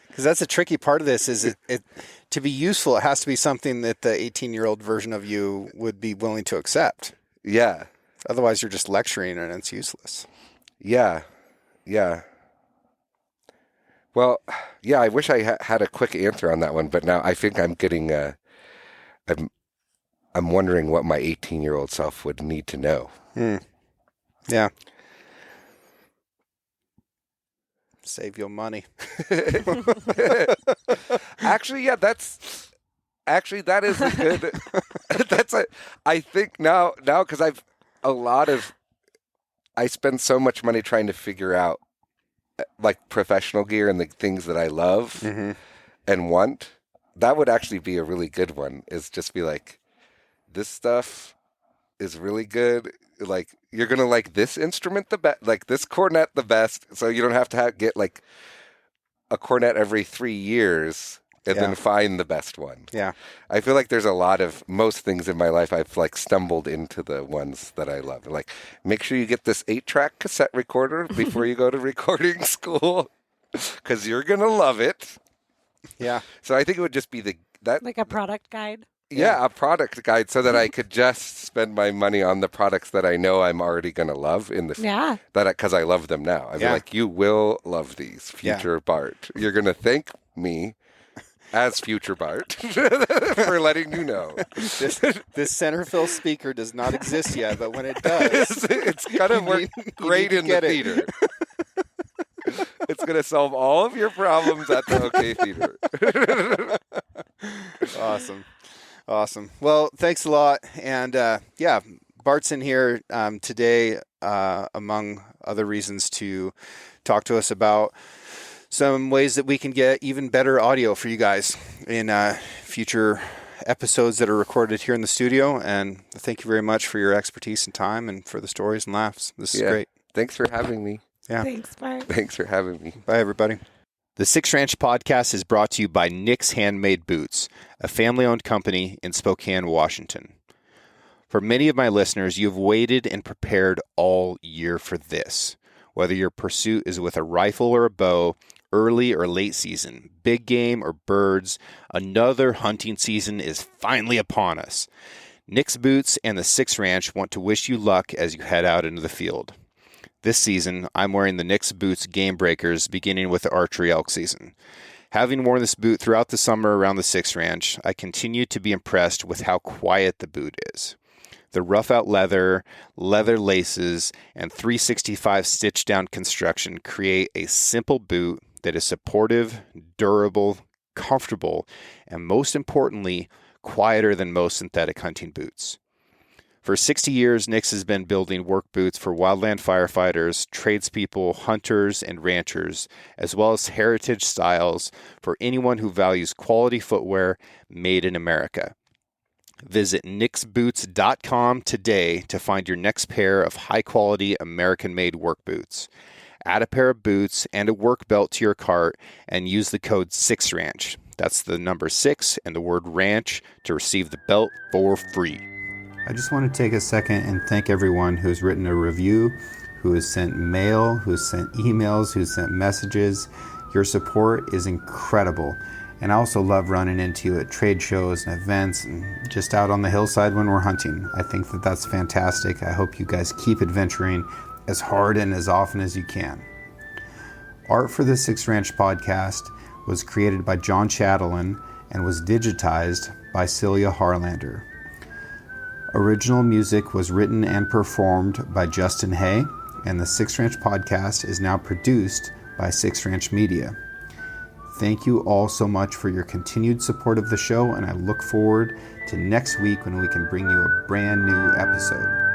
Because that's a tricky part of this is it to be useful, it has to be something that the 18-year-old version of you would be willing to accept. Yeah. Otherwise, you're just lecturing and it's useless. Yeah. Yeah. Well, yeah, I wish I had a quick answer on that one, but now I think I'm getting, I'm wondering what my 18-year-old self would need to know. Yeah. Save your money. Actually, yeah, that is a good, I think now, because I spend so much money trying to figure out like professional gear and the things that I love and want. That would actually be a really good one, is just be like, this stuff is really good. Like, you're going to like this instrument the best, like this cornet the best. So you don't have to get like a cornet every 3 years and then find the best one. Yeah. I feel like there's most things in my life I've like stumbled into the ones that I love. Like, make sure you get this 8-track cassette recorder before you go to recording school, because you're going to love it. Yeah. So I think it would just be Like a product guide. Yeah, a product guide, so that I could just spend my money on the products that I know I'm already going to love because I love them now. I'd be like, you will love these, future Bart. You're going to thank me as future Bart for letting you know. This center fill speaker does not exist yet, but when it does, It's gonna work great in the theater. It's gonna solve all of your problems at the OK Theater. Awesome. Well, thanks a lot. And Bart's in here today, among other reasons, to talk to us about some ways that we can get even better audio for you guys in future episodes that are recorded here in the studio. And thank you very much for your expertise and time and for the stories and laughs. This is great. Thanks for having me. Yeah. Thanks, Bart. Thanks for having me. Bye, everybody. The Six Ranch Podcast is brought to you by Nick's Handmade Boots, a family-owned company in Spokane, Washington. For many of my listeners, you have waited and prepared all year for this. Whether your pursuit is with a rifle or a bow, early or late season, big game or birds, another hunting season is finally upon us. Nick's Boots and the Six Ranch want to wish you luck as you head out into the field. This season, I'm wearing the Nick's Boots Game Breakers, beginning with the archery elk season. Having worn this boot throughout the summer around the Six Ranch, I continue to be impressed with how quiet the boot is. The rough-out leather laces, and 365 stitch-down construction create a simple boot that is supportive, durable, comfortable, and most importantly, quieter than most synthetic hunting boots. For 60 years, Nick's has been building work boots for wildland firefighters, tradespeople, hunters, and ranchers, as well as heritage styles for anyone who values quality footwear made in America. Visit nicksboots.com today to find your next pair of high-quality American-made work boots. Add a pair of boots and a work belt to your cart and use the code 6RANCH. That's the number 6 and the word ranch to receive the belt for free. I just want to take a second and thank everyone who's written a review, who has sent mail, who's sent emails, who's sent messages. Your support is incredible. And I also love running into you at trade shows and events and just out on the hillside when we're hunting. I think that that's fantastic. I hope you guys keep adventuring as hard and as often as you can. Art for the Six Ranch Podcast was created by John Chatelain and was digitized by Celia Harlander. Original music was written and performed by Justin Hay, and the Six Ranch Podcast is now produced by Six Ranch Media. Thank you all so much for your continued support of the show, and I look forward to next week when we can bring you a brand new episode.